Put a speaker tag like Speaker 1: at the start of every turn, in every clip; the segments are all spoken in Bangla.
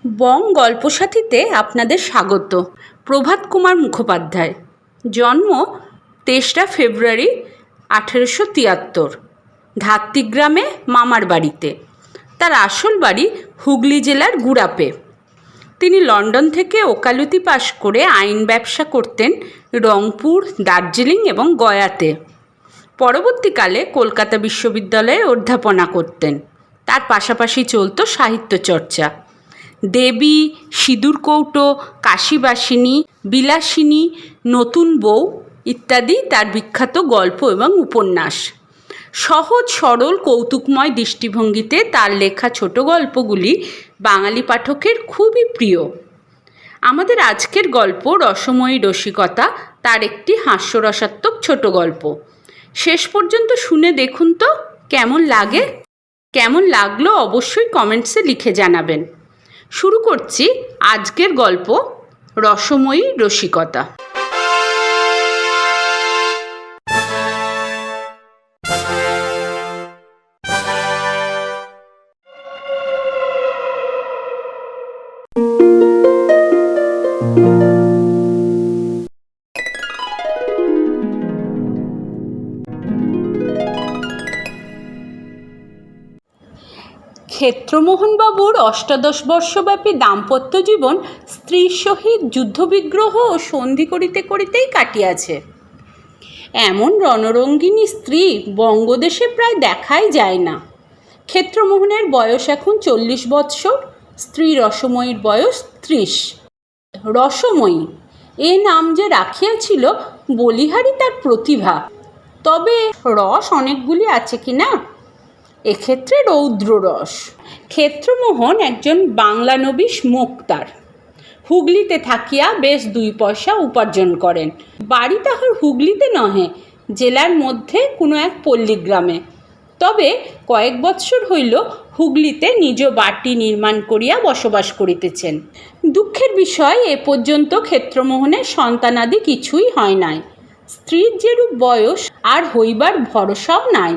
Speaker 1: বং গল্পসাথীতে আপনাদের স্বাগত। প্রভাত কুমার মুখোপাধ্যায়, জন্ম 23 ফেব্রুয়ারি 1873, ধাত্রীগ্রামে মামার বাড়িতে। তার আসল বাড়ি হুগলি জেলার গুড়াপে। তিনি লন্ডন থেকে ওকালতি পাশ করে আইন ব্যবসা করতেন রংপুর, দার্জিলিং এবং গয়াতে। পরবর্তীকালে কলকাতা বিশ্ববিদ্যালয়ে অধ্যাপনা করতেন। তার পাশাপাশি চলত সাহিত্য চর্চা। দেবী, সিঁদুর কৌটো, কাশীবাসিনী, বিলাসিনী, নতুন বউ ইত্যাদি তার বিখ্যাত গল্প এবং উপন্যাস। সহজ সরল কৌতুকময় দৃষ্টিভঙ্গিতে তার লেখা ছোট গল্পগুলি বাঙালি পাঠকের খুবই প্রিয়। আমাদের আজকের গল্প রসময়ী রসিকতা তার একটি হাস্যরসাত্মক ছোট গল্প। শেষ পর্যন্ত শুনে দেখুন তো কেমন লাগলো অবশ্যই কমেন্টসে লিখে জানাবেন। শুরু করছি আজকের গল্প রসময়ী রসিকতা। ক্ষেত্রমোহনবাবুর ৮৮ বর্ষব্যাপী দাম্পত্য জীবন স্ত্রীর সহিত যুদ্ধবিগ্রহ ও সন্ধি করিতে করিতেই কাটিয়াছে। এমন রণরঙ্গিনী স্ত্রী বঙ্গদেশে প্রায় দেখাই যায় না। ক্ষেত্রমোহনের বয়স এখন ৪০ বৎসর, স্ত্রী রসময়ীর বয়স ৩০। রসময়ী এ নাম যে রাখিয়াছিল বলিহারি তার প্রতিভা। তবে রস অনেকগুলি আছে কি না, এক্ষেত্রে রৌদ্র রস। ক্ষেত্রমোহন একজন বাংলানবিশ মোক্তার। হুগলিতে থাকিয়া বেশ ২ পয়সা উপার্জন করেন। বাড়ি তাহার হুগলিতে নহে, জেলার মধ্যে কোনো এক পল্লীগ্রামে। তবে কয়েক বৎসর হইল হুগলিতে নিজ বাটি নির্মাণ করিয়া বসবাস করিতেছেন। দুঃখের বিষয়, এ পর্যন্ত ক্ষেত্রমোহনের সন্তানাদি কিছুই হয় নাই। স্ত্রীর যেরূপ বয়স, আর হইবার ভরসাও নাই।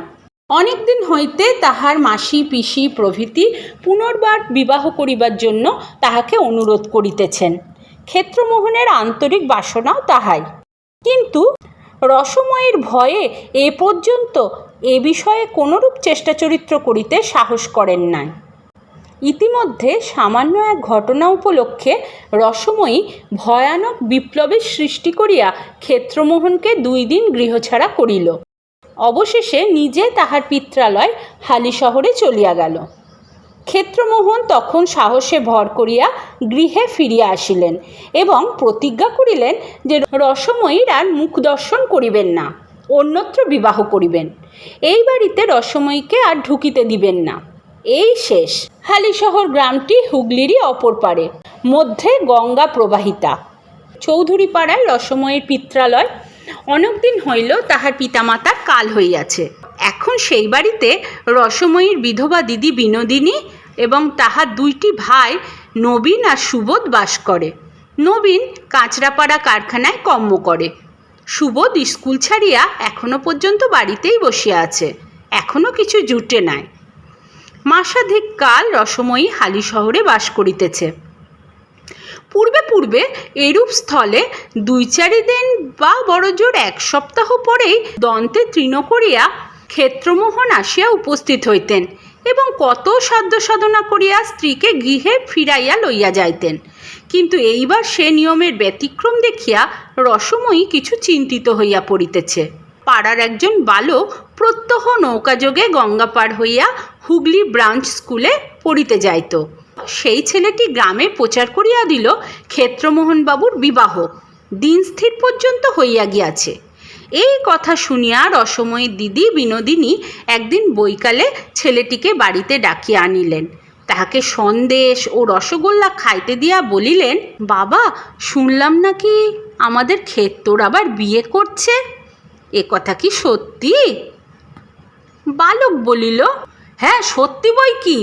Speaker 1: অনেক দিন হইতে তাহার মাসি, পিসি প্রভৃতি পুনর্বার বিবাহ করিবার জন্য তাহাকে অনুরোধ করিতেছেন। ক্ষেত্রমোহনের আন্তরিক বাসনাও তাহাই। কিন্তু রসময়ীর ভয়ে এ পর্যন্ত এ বিষয়ে কোনরূপ চেষ্টা চরিত্র করিতে সাহস করেন নাই। ইতিমধ্যে সামান্য এক ঘটনা উপলক্ষে রসময়ী ভয়ানক বিপ্লবের সৃষ্টি করিয়া ক্ষেত্রমোহনকে ২ দিন গৃহছাড়া করিল। অবশেষে নিজে তাহার পিত্রালয় হালিশহরে চলিয়া গেল। ক্ষেত্রমোহন তখন সাহসে ভর করিয়া গৃহে ফিরিয়া আসিলেন এবং প্রতিজ্ঞা করিলেন যে রসময়ীর আর মুখ দর্শন করিবেন না, অন্যত্র বিবাহ করিবেন। এই বাড়িতে রসময়ীকে আর ঢুকিতে দিবেন না। এই শেষ। হালিশহর গ্রামটি হুগলিরই অপর পারে, মধ্যে গঙ্গা প্রবাহিতা। চৌধুরীপাড়ায় রসময়ীর পিত্রালয়। অনেক দিন হইল তাহার পিতামাতার কাল হইয়াছে। এখন সেই বাড়িতে রসময়ীর বিধবা দিদি বিনোদিনী এবং তাহার ২টি ভাই নবীন আর সুবোধ বাস করে। নবীন কাঁচরাপাড়া কারখানায় কর্ম করে। সুবোধ স্কুল ছাড়িয়া এখনো পর্যন্ত বাড়িতেই বসিয়া আছে, এখনো কিছু জুটে নাই। মাসাধিক কাল রসময়ী হালিশহরে বাস করিতেছে। পূর্বে পূর্বে এরূপ স্থলে ২-৪ দিন বা বড়জোর ১ সপ্তাহ পরেই দন্তে তৃণ করিয়া ক্ষেত্রমোহন আসিয়া উপস্থিত হইতেন এবং কত সাধ্য সাধনা করিয়া স্ত্রীকে গৃহে ফিরাইয়া লইয়া যাইতেন। কিন্তু এইবার সে নিয়মের ব্যতিক্রম দেখিয়া রসময়ী কিছু চিন্তিত হইয়া পড়িতেছে। পাড়ার একজন বালক প্রত্যহ নৌকাযোগে গঙ্গা পার হইয়া হুগলি ব্রাঞ্চ স্কুলে পড়িতে যাইত। সেই ছেলেটি গ্রামে প্রচার করিয়া দিল ক্ষেত্রমোহনবাবুর বিবাহ দিন স্থির পর্যন্ত হইয়া গিয়াছে। এই কথা শুনিয়া রসময়ীর দিদি বিনোদিনী একদিন বৈকালে ছেলেটিকে বাড়িতে ডাকিয়া আনিলেন। তাহাকে সন্দেশ ও রসগোল্লা খাইতে দিয়া বলিলেন, বাবা, শুনলাম নাকি আমাদের ক্ষেত্রর আবার বিয়ে করছে, এ কথা কি সত্যি? বালক বলিল, হ্যাঁ সত্যি বই কি।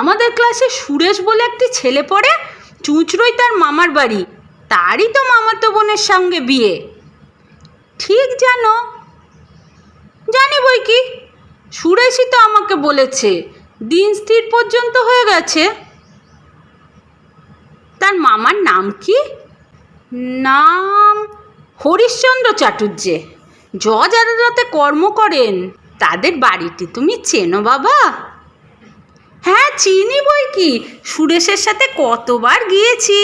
Speaker 1: আমাদের ক্লাসে সুরেশ বলে একটি ছেলে পড়ে, চুঁচড়োই তার মামার বাড়ি, তারই তো মামাতো বোনের সঙ্গে বিয়ে। ঠিক জানো? জানি বই কি, সুরেশই তো আমাকে বলেছে দিন স্থির পর্যন্ত হয়ে গেছে। তার মামার নাম কি? নাম হরিশ্চন্দ্র চাটুর্যে। জজ আদালতে কর্ম করেন। তাদের বাড়িটি তুমি চেনো বাবা? হ্যাঁ চিনি বই কি, সুরেশের সাথে কতবার গিয়েছি।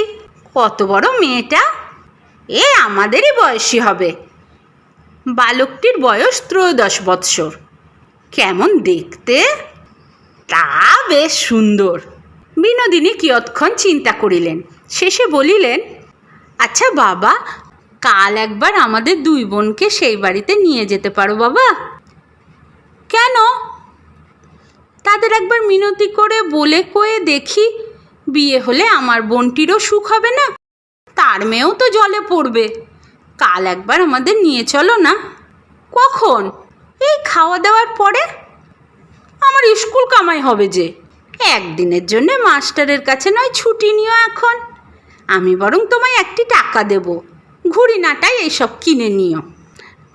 Speaker 1: কত বড় মেয়েটা? এ আমাদেরই বয়সী হবে। বালকটির বয়স 13 বৎসর। কেমন দেখতে? তা বেশ সুন্দর। বিনোদিনী কিয়ৎক্ষণ চিন্তা করিলেন, শেষে বলিলেন, আচ্ছা বাবা, কাল একবার আমাদের দুই বোনকে সেই বাড়িতে নিয়ে যেতে পারো বাবা? কেন? তাদের একবার মিনতি করে বলে কয়ে দেখি, বিয়ে হলে আমার বোনটিরও সুখ হবে না, তার মেয়েও তো জলে পড়বে। কাল একবার আমাদের নিয়ে চলো না। কখন? এই খাওয়া দাওয়ার পরে। আমার স্কুল কামাই হবে যে। একদিনের জন্য মাস্টারের কাছে নয় ছুটি নিও এখন। আমি বরং তোমায় একটি টাকা দেব, ঘুড়ি নাটাই এইসব কিনে নিও।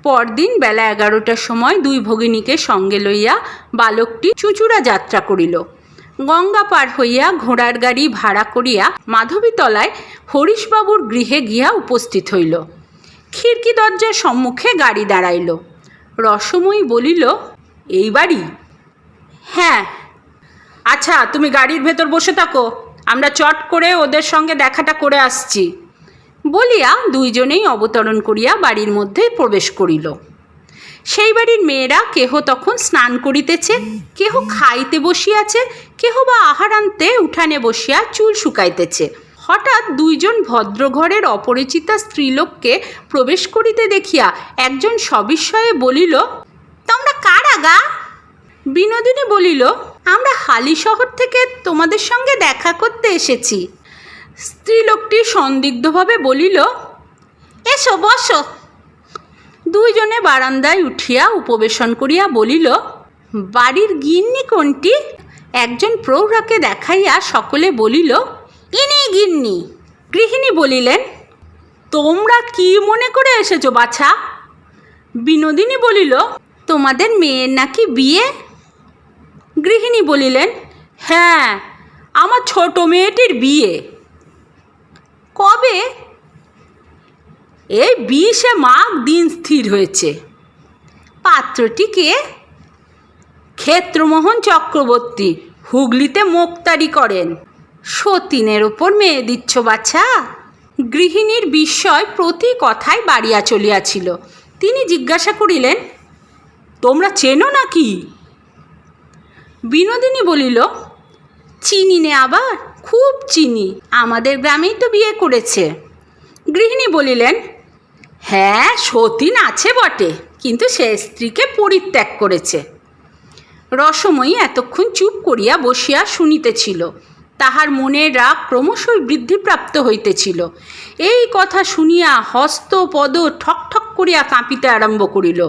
Speaker 1: পরদিন বেলা 11টার সময় দুই ভগিনীকে সঙ্গে লইয়া বালকটি চুঁচুড়া যাত্রা করিল। গঙ্গা পার হইয়া ঘোড়ার গাড়ি ভাড়া করিয়া মাধবীতলায় হরিশবাবুর গৃহে গিয়া উপস্থিত হইল। খিড়কি দরজার সম্মুখে গাড়ি দাঁড়াইল। রসময়ী বলিল, এই বাড়ি? হ্যাঁ। আচ্ছা তুমি গাড়ির ভেতর বসে থাকো, আমরা চট করে ওদের সঙ্গে দেখাটা করে আসছি বলিয়া দুইজনেই অবতরণ করিয়া বাড়ির মধ্যে প্রবেশ করিল। সেই বাড়ির মেয়েরা কেহ তখন স্নান করিতেছে, কেহ খাইতে বসিয়াছে, কেহ বা আহার আনতে উঠানে বসিয়া চুল শুকাইতেছে। হঠাৎ দুইজন ভদ্রঘরের অপরিচিতা স্ত্রীলোককে প্রবেশ করিতে দেখিয়া একজন সবিস্ময়ে বলিল, তোমরা কারা গা? বিনোদিনী বলিল, আমরা হালি শহর থেকে তোমাদের সঙ্গে দেখা করতে এসেছি। স্ত্রীলোকটি সন্দিগ্ধভাবে বলিল, এসো বসো। দুইজনে বারান্দায় উঠিয়া উপবেশন করিয়া বলিল, বাড়ির গিন্নি কোনটি? একজন প্রৌঢ়াকে দেখাইয়া সকলে বলিল, ইনি গিন্নি। গৃহিণী বলিলেন, তোমরা কি মনে করে এসেছো বাছা? বিনোদিনী বলিল, তোমাদের মেয়ের নাকি বিয়ে? গৃহিণী বলিলেন, হ্যাঁ, আমার ছোট মেয়েটির বিয়ে। কবে? এই 20 মাঘ দিন স্থির হয়েছে। পাত্রটিকে? ক্ষেত্রমোহন চক্রবর্তী, হুগলিতে মোক্তারি করেন। সতীনের ওপর মেয়ে দিচ্ছ বাছা? গৃহিণীর বিস্ময় প্রতি কথায় বাড়িয়া চলিয়াছিল। তিনি জিজ্ঞাসা করিলেন, তোমরা চেনো নাকি? বিনোদিনী বলিল, চিনি নে আবার, খুব চিনি, আমাদের গ্রামেই তো বিয়ে করেছে। গৃহিণী বলিলেন, হ্যাঁ সতীন আছে বটে, কিন্তু সে স্ত্রীকে পরিত্যাগ করেছে। রসময়ী এতক্ষণ চুপ করিয়া বসিয়া শুনিতেছিল। তাহার মনের রাগ ক্রমশই বৃদ্ধিপ্রাপ্ত হইতেছিল। এই কথা শুনিয়া হস্ত পদ ঠক ঠক করিয়া কাঁপিতে আরম্ভ করিল।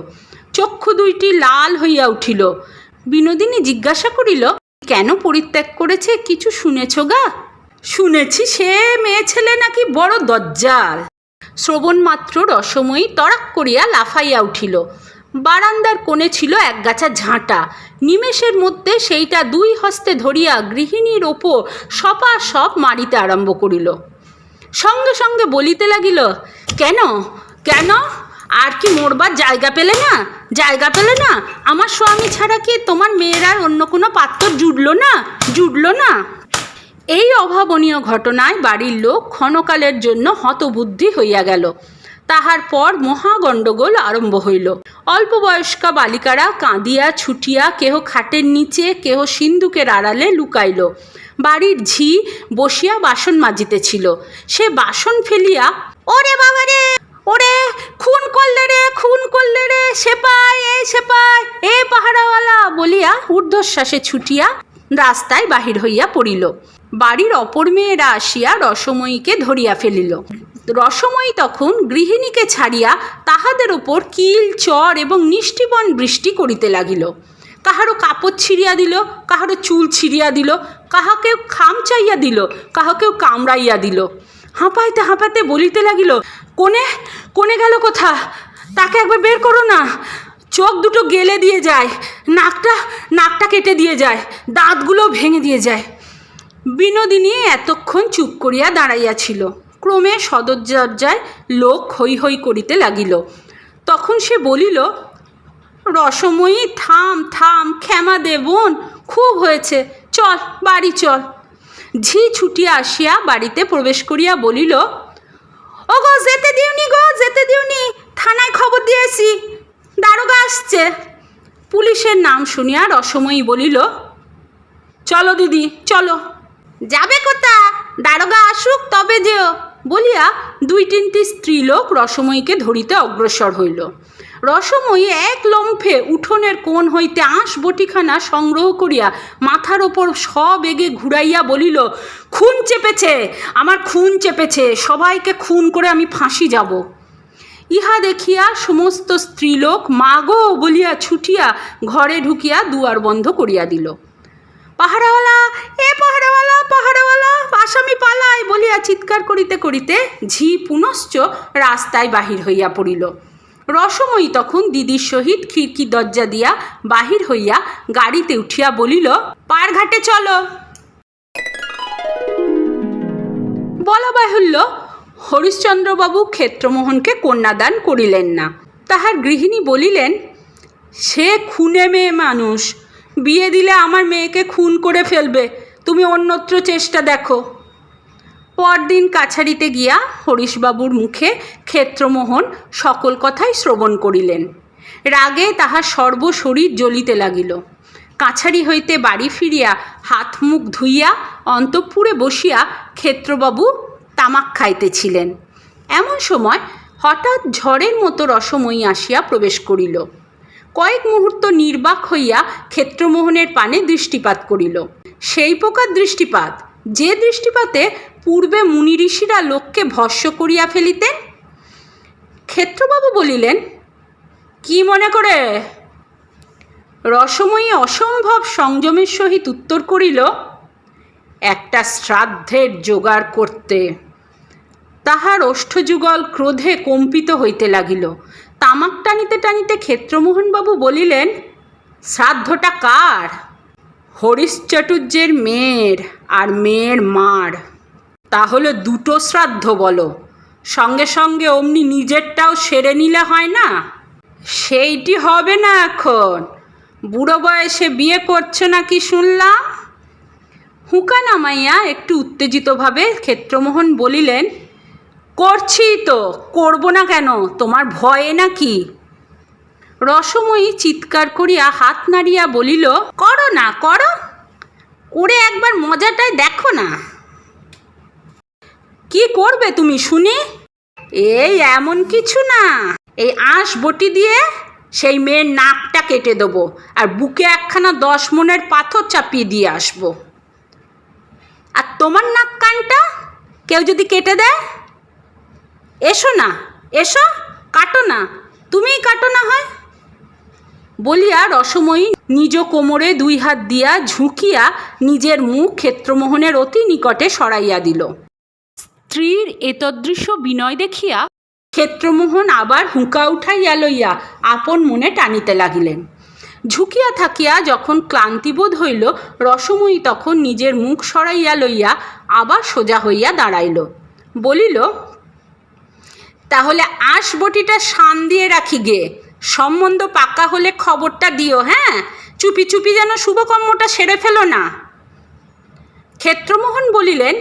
Speaker 1: চক্ষু দুইটি লাল হইয়া উঠিল। বিনোদিনী জিজ্ঞাসা করিল, কেন পরিত্যাগ করেছে, কিছু শুনেছ গা? শুনেছি সে মেয়ে ছেলে নাকি বড় দজ্জাল। শ্রবণ মাত্র রসময়ী তড়াক করিয়া লাফাইয়া উঠিল। বারান্দার কোণে ছিল একগাছা ঝাঁটা। নিমেষের মধ্যে সেইটা দুই হস্তে ধরিয়া গৃহিণীর ওপর সপাসপ মারিতে আরম্ভ করিল। সঙ্গে সঙ্গে বলিতে লাগিল, কেন কেন, আর কি মরবার জায়গা পেলে না? জায়গা পেলে না? আমার স্বামী ছাড়া কি তোমার মেয়েরার অন্য কোনো পাত্র জুটল না? এই অভাবনীয় ঘটনায় বাড়ির লোক ক্ষণকালের জন্য হতবুদ্ধি হইয়া গেল। তাহার পর মহাগণ্ডগোল আরম্ভ হইল। অল্প বয়স্কা বালিকারা কাঁদিয়া ছুটিয়া কেহ খাটের নিচে, কেহ সিন্দুকের আড়ালে লুকাইল। বাড়ির ঝি বসিয়া বাসন মাজিতেছিল। সে বাসন ফেলিয়া, ওরে বাবা রে, ওরে খুন করলে রে, সেপাই এ পাহারাওয়ালা বলিয়া ঊর্ধ্বশ্বাসে ছুটিয়া রাস্তায় বাহির হইয়া পড়িল। বাড়ির অপর মেয়েরা আসিয়া রসময়ীকে ধরিয়া ফেলিল। রসময়ী তখন গৃহিণীকে ছাড়িয়া তাহাদের ওপর কিল চর এবং নিষ্ঠিপন বৃষ্টি করিতে লাগিল। কাহারও কাপড় ছিঁড়িয়া দিল, কাহারও চুল ছিঁড়িয়া দিল, কাহাকেও খামচাইয়া দিল, কাহাকেও কামড়াইয়া দিল। হাঁপাইতে হাঁপাইতে বলিতে লাগিল, কোনে গেল কোথা? তাকে একবার বের করো না। চোখ দুটো গেলে দিয়ে যায়, নাকটা কেটে দিয়ে যায়, দাঁতগুলো ভেঙে দিয়ে যায়। বিনোদিনী এতক্ষণ চুপ করিয়া দাঁড়াইয়াছিল। ক্রমে সদরদরজায় লোক হৈ হৈ করিতে লাগিল। তখন সে বলিল, রসময়ী, থাম থাম, ক্ষমা দে বোন, খুব হয়েছে, চল বাড়ি চল। ঝি ছুটিয়া আসিয়া বাড়িতে প্রবেশ করিয়া বলিল, ও গো, যেতে দিওনি গো, যেতে দিওনি, থানায় খবর দিয়েছি, দারোগা আসছে। পুলিশের নাম শুনিয়া রসময়ী বলিল, চলো দিদি চলো। যাবে কোথা? দারোগা আসুক তবে যেও, বলিয়া 2-3টি স্ত্রীলোক রসময়ীকে ধরিতে অগ্রসর হইল। রসময়ী এক লম্ফে উঠোনের কোণ হইতে আঁশ বটিখানা সংগ্রহ করিয়া মাথার ওপর সবেগে ঘুরাইয়া বলিল, খুন চেপেছে, আমার খুন চেপেছে, সবাইকে খুন করে আমি ফাঁসি যাব। ইহা দেখিয়া সমস্ত স্ত্রীলোক মা গো বলিয়া ছুটিয়া ঘরে ঢুকিয়া দুয়ার বন্ধ করিয়া দিল। পাহারাওয়ালা, এ পাহারাওয়ালা, পাহারাওয়ালা, আসামি পালাই বলিয়া চিৎকার করিতে করিতে ঝি পুনশ্চ রাস্তায় বাহির হইয়া পড়িল। রসময়ী তখন দিদির সহিত খিড়কি দরজা দিয়া বাহির হইয়া গাড়িতে উঠিয়া বলিল, পারঘাটে চলো। বলা বাহুল্য, হরিশ্চন্দ্রবাবু ক্ষেত্রমোহনকে কন্যাদান করিলেন না। তাহার গৃহিণী বলিলেন, সে খুনে মেয়ে মানুষ, বিয়ে দিলে আমার মেয়েকে খুন করে ফেলবে, তুমি অন্যত্র চেষ্টা দেখো। পরদিন কাছারিতে গিয়া হরিশবাবুর মুখে ক্ষেত্রমোহন সকল কথাই শ্রবণ করিলেন। রাগে তাহার সর্বশরীর জ্বলিতে লাগিল। কাছারি হইতে বাড়ি ফিরিয়া হাত মুখ ধুইয়া অন্তঃপুরে বসিয়া ক্ষেত্রবাবু তামাক খাইতেছিলেন। এমন সময় হঠাৎ ঝড়ের মতো রসময়ী আসিয়া প্রবেশ করিল। কয়েক মুহূর্ত নির্বাক হইয়া ক্ষেত্রমোহনের পানে দৃষ্টিপাত করিল। সেই প্রকার দৃষ্টিপাত, যে দৃষ্টিপাতে পূর্বে মুনি ঋষিরা লোককে ভস্য করিয়া ফেলিতেন। ক্ষেত্রবাবু বলিলেন, কি মনে করে? রসময়ী অসম্ভব সংযমের সহিত উত্তর করিল, একটা শ্রাদ্ধের জোগাড় করতে। তাহার ওষ্ঠযুগল ক্রোধে কম্পিত হইতে লাগিল। তামাক টানিতে টানিতে ক্ষেত্রমোহনবাবু বলিলেন, শ্রাদ্ধটা কার? হরিশ্চটুর্যের মেয়ের আর মেয়ের মার। তাহলে দুটো শ্রাদ্ধ বলো, সঙ্গে সঙ্গে অমনি নিজেরটাও সেরে নিলে হয় না? সেইটি হবে না এখন, বুড়ো বয়সে বিয়ে করছো নাকি শুনলাম। হুঁকা নামাইয়া একটু উত্তেজিতভাবে ক্ষেত্রমোহন বলিলেন, করছি তো, করব না কেন, তোমার ভয়ে নাকি? রসময়ী চিৎকার করিয়া হাত নাড়িয়া বলিল, করো না, করো, করে একবার মজাটাই দেখো না। কি করবে তুমি শুনি? এই এমন কিছু না, এই আঁশ বটি দিয়ে সেই মেয়ের নাকটা কেটে দেবো, আর বুকে একখানা 10 মণের পাথর চাপিয়ে দিয়ে আসবো। আর তোমার নাক কানটা কেউ যদি কেটে দেয়? এসো না, এসো, কাটো না, তুমিই কাটো না হয়। বলিয়া রসময়ী নিজ কোমরে 2 হাত দিয়া ঝুঁকিয়া নিজের মুখ ক্ষেত্রমোহনের অতি নিকটে সরাইয়া দিল। স্ত্রীর এতদৃশ্য বিনয় দেখিয়া ক্ষেত্রমোহন আবার হুঁকা উঠাইয়া লইয়া আপন মনে টানিতে লাগিলেন। ঝুঁকিয়া থাকিয়া যখন ক্লান্তিবোধ হইল, রসময়ী তখন নিজের মুখ সরাইয়া লইয়া আবার সোজা হইয়া দাঁড়াইল। বলিল, তাহলে আঁশ বটিটা শান দিয়ে রাখি গে, সম্বন্ধ পাকা হলে খবরটা দিও। হ্যাঁ, চুপি চুপি যেন শুভকর্মটা সেরে ফেলো না। ক্ষেত্রমোহন বলিলেন,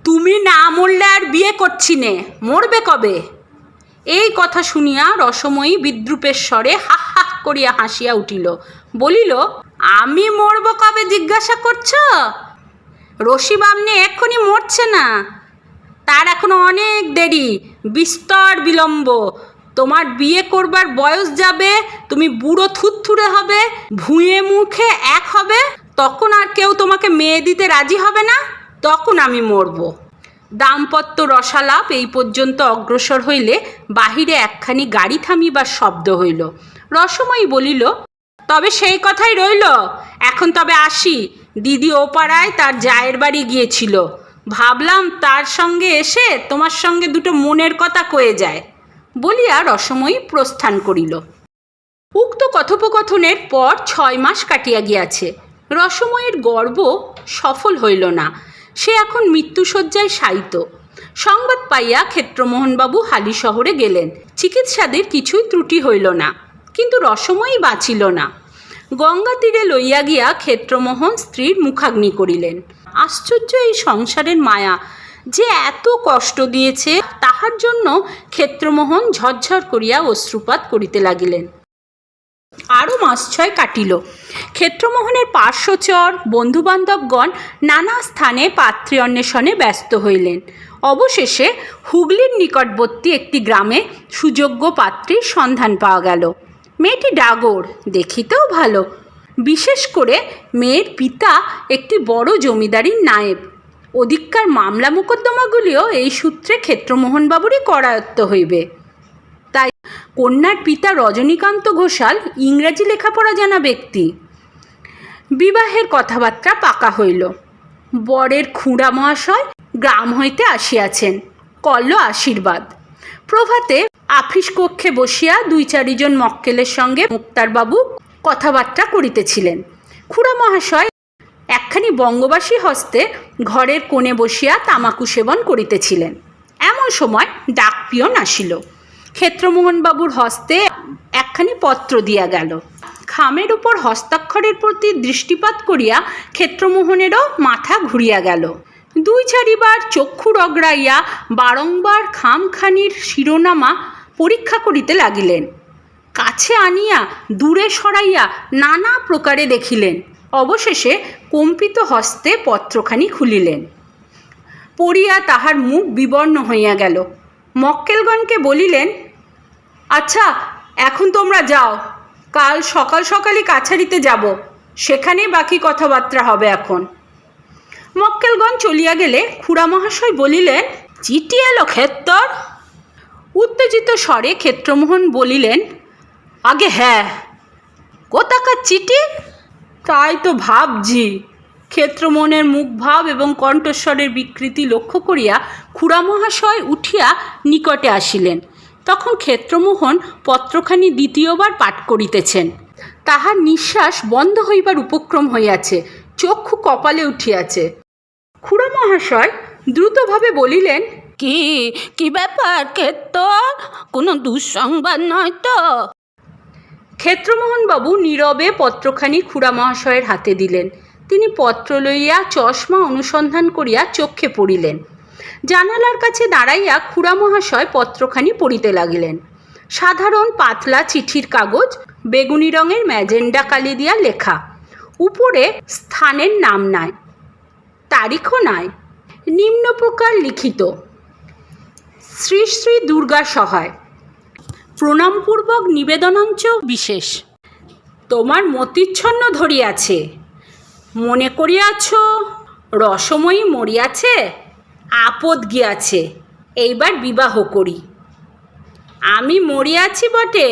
Speaker 1: তুমি না মরলে আর বিয়ে করছি নে, মরবে কবে? এই কথা শুনিয়া রসময়ী বিদ্রূপের স্বরে হা হা করিয়া হাসিয়া উঠিল। বলিল, আমি মরব কবে জিজ্ঞাসা করছ? রসিবামনি এক্ষুনি মরছে না, তার এখনো অনেক দেরি, বিস্তর বিলম্ব। তোমার বিয়ে করবার বয়স যাবে, তুমি বুড়ো থুতথুরে হবে, ভুঁয়ে মুখে এক হবে, তখন আর কেউ তোমাকে মেয়ে দিতে রাজি হবে না, তখন আমি মরব। দাম্পত্য রসালাপ এই পর্যন্ত অগ্রসর হইলে বাহিরে একখানি গাড়ি থামিবার শব্দ হইল। রসময়ী বলিল, তবে সেই কথাই রইল, এখন তবে আসি। দিদি ও পাড়ায় তার জায়ের বাড়ি গিয়েছিল, ভাবলাম তার সঙ্গে এসে তোমার সঙ্গে দুটো মনের কথা কয়ে যায়, বলিয়া রসময়ী প্রস্থান করিল। উক্ত কথোপকথনের পর 6 মাস কাটিয়া গিয়াছে। রসময়ীর গর্ব সফল হইল না। সে এখন মৃত্যুশয্যায় শায়িত। সংবাদ পাইয়া ক্ষেত্রমোহনবাবু হালি শহরে গেলেন। চিকিৎসাদের কিছুই ত্রুটি হইল না, কিন্তু রসময়ী বাঁচিল না। গঙ্গা তীরে লইয়া গিয়া ক্ষেত্রমোহন স্ত্রীর মুখাগ্নি করিলেন। আশ্চর্য এই সংসারের মায়া যে এত কষ্ট দিয়েছে, তাহার জন্য ক্ষেত্রমোহন ঝরঝর করিয়া অশ্রুপাত করিতে লাগিলেন। আরও মাস 6 কাটিল। ক্ষেত্রমোহনের পার্শ্বচর বন্ধুবান্ধবগণ নানা স্থানে পাত্রী অন্বেষণে ব্যস্ত হইলেন। অবশেষে হুগলির নিকটবর্তী একটি গ্রামে সুযোগ্য পাত্রীর সন্ধান পাওয়া গেল। মেয়েটি ডাগর, দেখিতেও ভালো। বিশেষ করে মেয়ের পিতা একটি বড় জমিদারির নায়েব। ওদিককার মামলা মোকদ্দমাগুলিও এই সূত্রে ক্ষেত্রমোহনবাবুরই করায়ত্ত হইবে। তাই কন্যার পিতা রজনীকান্ত ঘোষাল ইংরাজি লেখাপড়া জানা ব্যক্তি। বিবাহের কথাবার্তা পাকা হইল। বরের খুড়া মহাশয় গ্রাম হইতে আসিয়াছেন, করল আশীর্বাদ। প্রভাতে আফিস কক্ষে বসিয়া 2-4 জন মক্কেলের সঙ্গে মুক্তারবাবু কথাবার্তা করিতেছিলেন। খুড়া মহাশয় একখানি বঙ্গবাসী হস্তে ঘরের কোণে বসিয়া তামাকু সেবন করিতেছিলেন। এমন সময় ডাক পিয়ন আসিল। ক্ষেত্রমোহনবাবুর হস্তে একখানি পত্র দিয়া গেল। খামের উপর হস্তাক্ষরের প্রতি দৃষ্টিপাত করিয়া ক্ষেত্রমোহনেরও মাথা ঘুরিয়া গেল। 2-4 বার চক্ষু রগড়াইয়া বারংবার খামখানির শিরোনামা পরীক্ষা করিতে লাগিলেন। কাছে আনিয়া দূরে সরাইয়া নানা প্রকারে দেখিলেন। অবশেষে কম্পিত হস্তে পত্রখানি খুলিলেন। পড়িয়া তাহার মুখ বিবর্ণ হইয়া গেল। মক্কেলগণকে বলিলেন, আচ্ছা, এখন তোমরা যাও, কাল সকাল সকালই কাছারিতে যাব, সেখানেই বাকি কথাবার্তা হবে। এখন মক্কেলগণ চলিয়া গেলে খুড়া মহাশয় বলিলেন, চিঠি এলো ক্ষেত্তর? উত্তেজিত স্বরে ক্ষেত্রমোহন বলিলেন, আগে হ্যাঁ। কোথাকার চিঠি? তাই তো ভাবছি। ক্ষেত্রমোহনের মুখভাব এবং কণ্ঠস্বরের বিকৃতি লক্ষ্য করিয়া খুড়া মহাশয় উঠিয়া নিকটে আসিলেন। তখন ক্ষেত্রমোহন পত্রখানি দ্বিতীয়বার পাঠ করিতেছেন। তাহার নিঃশ্বাস বন্ধ হইবার উপক্রম হইয়াছে, চক্ষু কপালে উঠিয়াছে। খুড়া মহাশয় দ্রুতভাবে বলিলেন, কি কি ব্যাপার ক্ষেত্তর? কোনো দুঃসংবাদ নয় তো? ক্ষেত্রমোহনবাবু নীরবে পত্রখানি খুড়া মহাশয়ের হাতে দিলেন। তিনি পত্র লইয়া চশমা অনুসন্ধান করিয়া চক্ষে পড়িলেন। জানালার কাছে দাঁড়াইয়া খুড়া মহাশয় পত্রখানি পড়িতে লাগিলেন। সাধারণ পাতলা চিঠির কাগজ, বেগুনি রঙের ম্যাজেন্ডা কালি দিয়া লেখা। উপরে স্থানের নাম নাই, তারিখও নাই। নিম্ন প্রকার লিখিত, শ্রী শ্রী দুর্গা সহায়, প্রণামপূর্বক নিবেদনাঞ্চ বিশেষ। তোমার মতিচ্ছন্ন ধরিয়াছে, মনে করিয়াছ রসময়ী মরিয়াছে, আপদ গিয়াছে, এইবার বিবাহ করি। আমি মরিয়াছি বটে,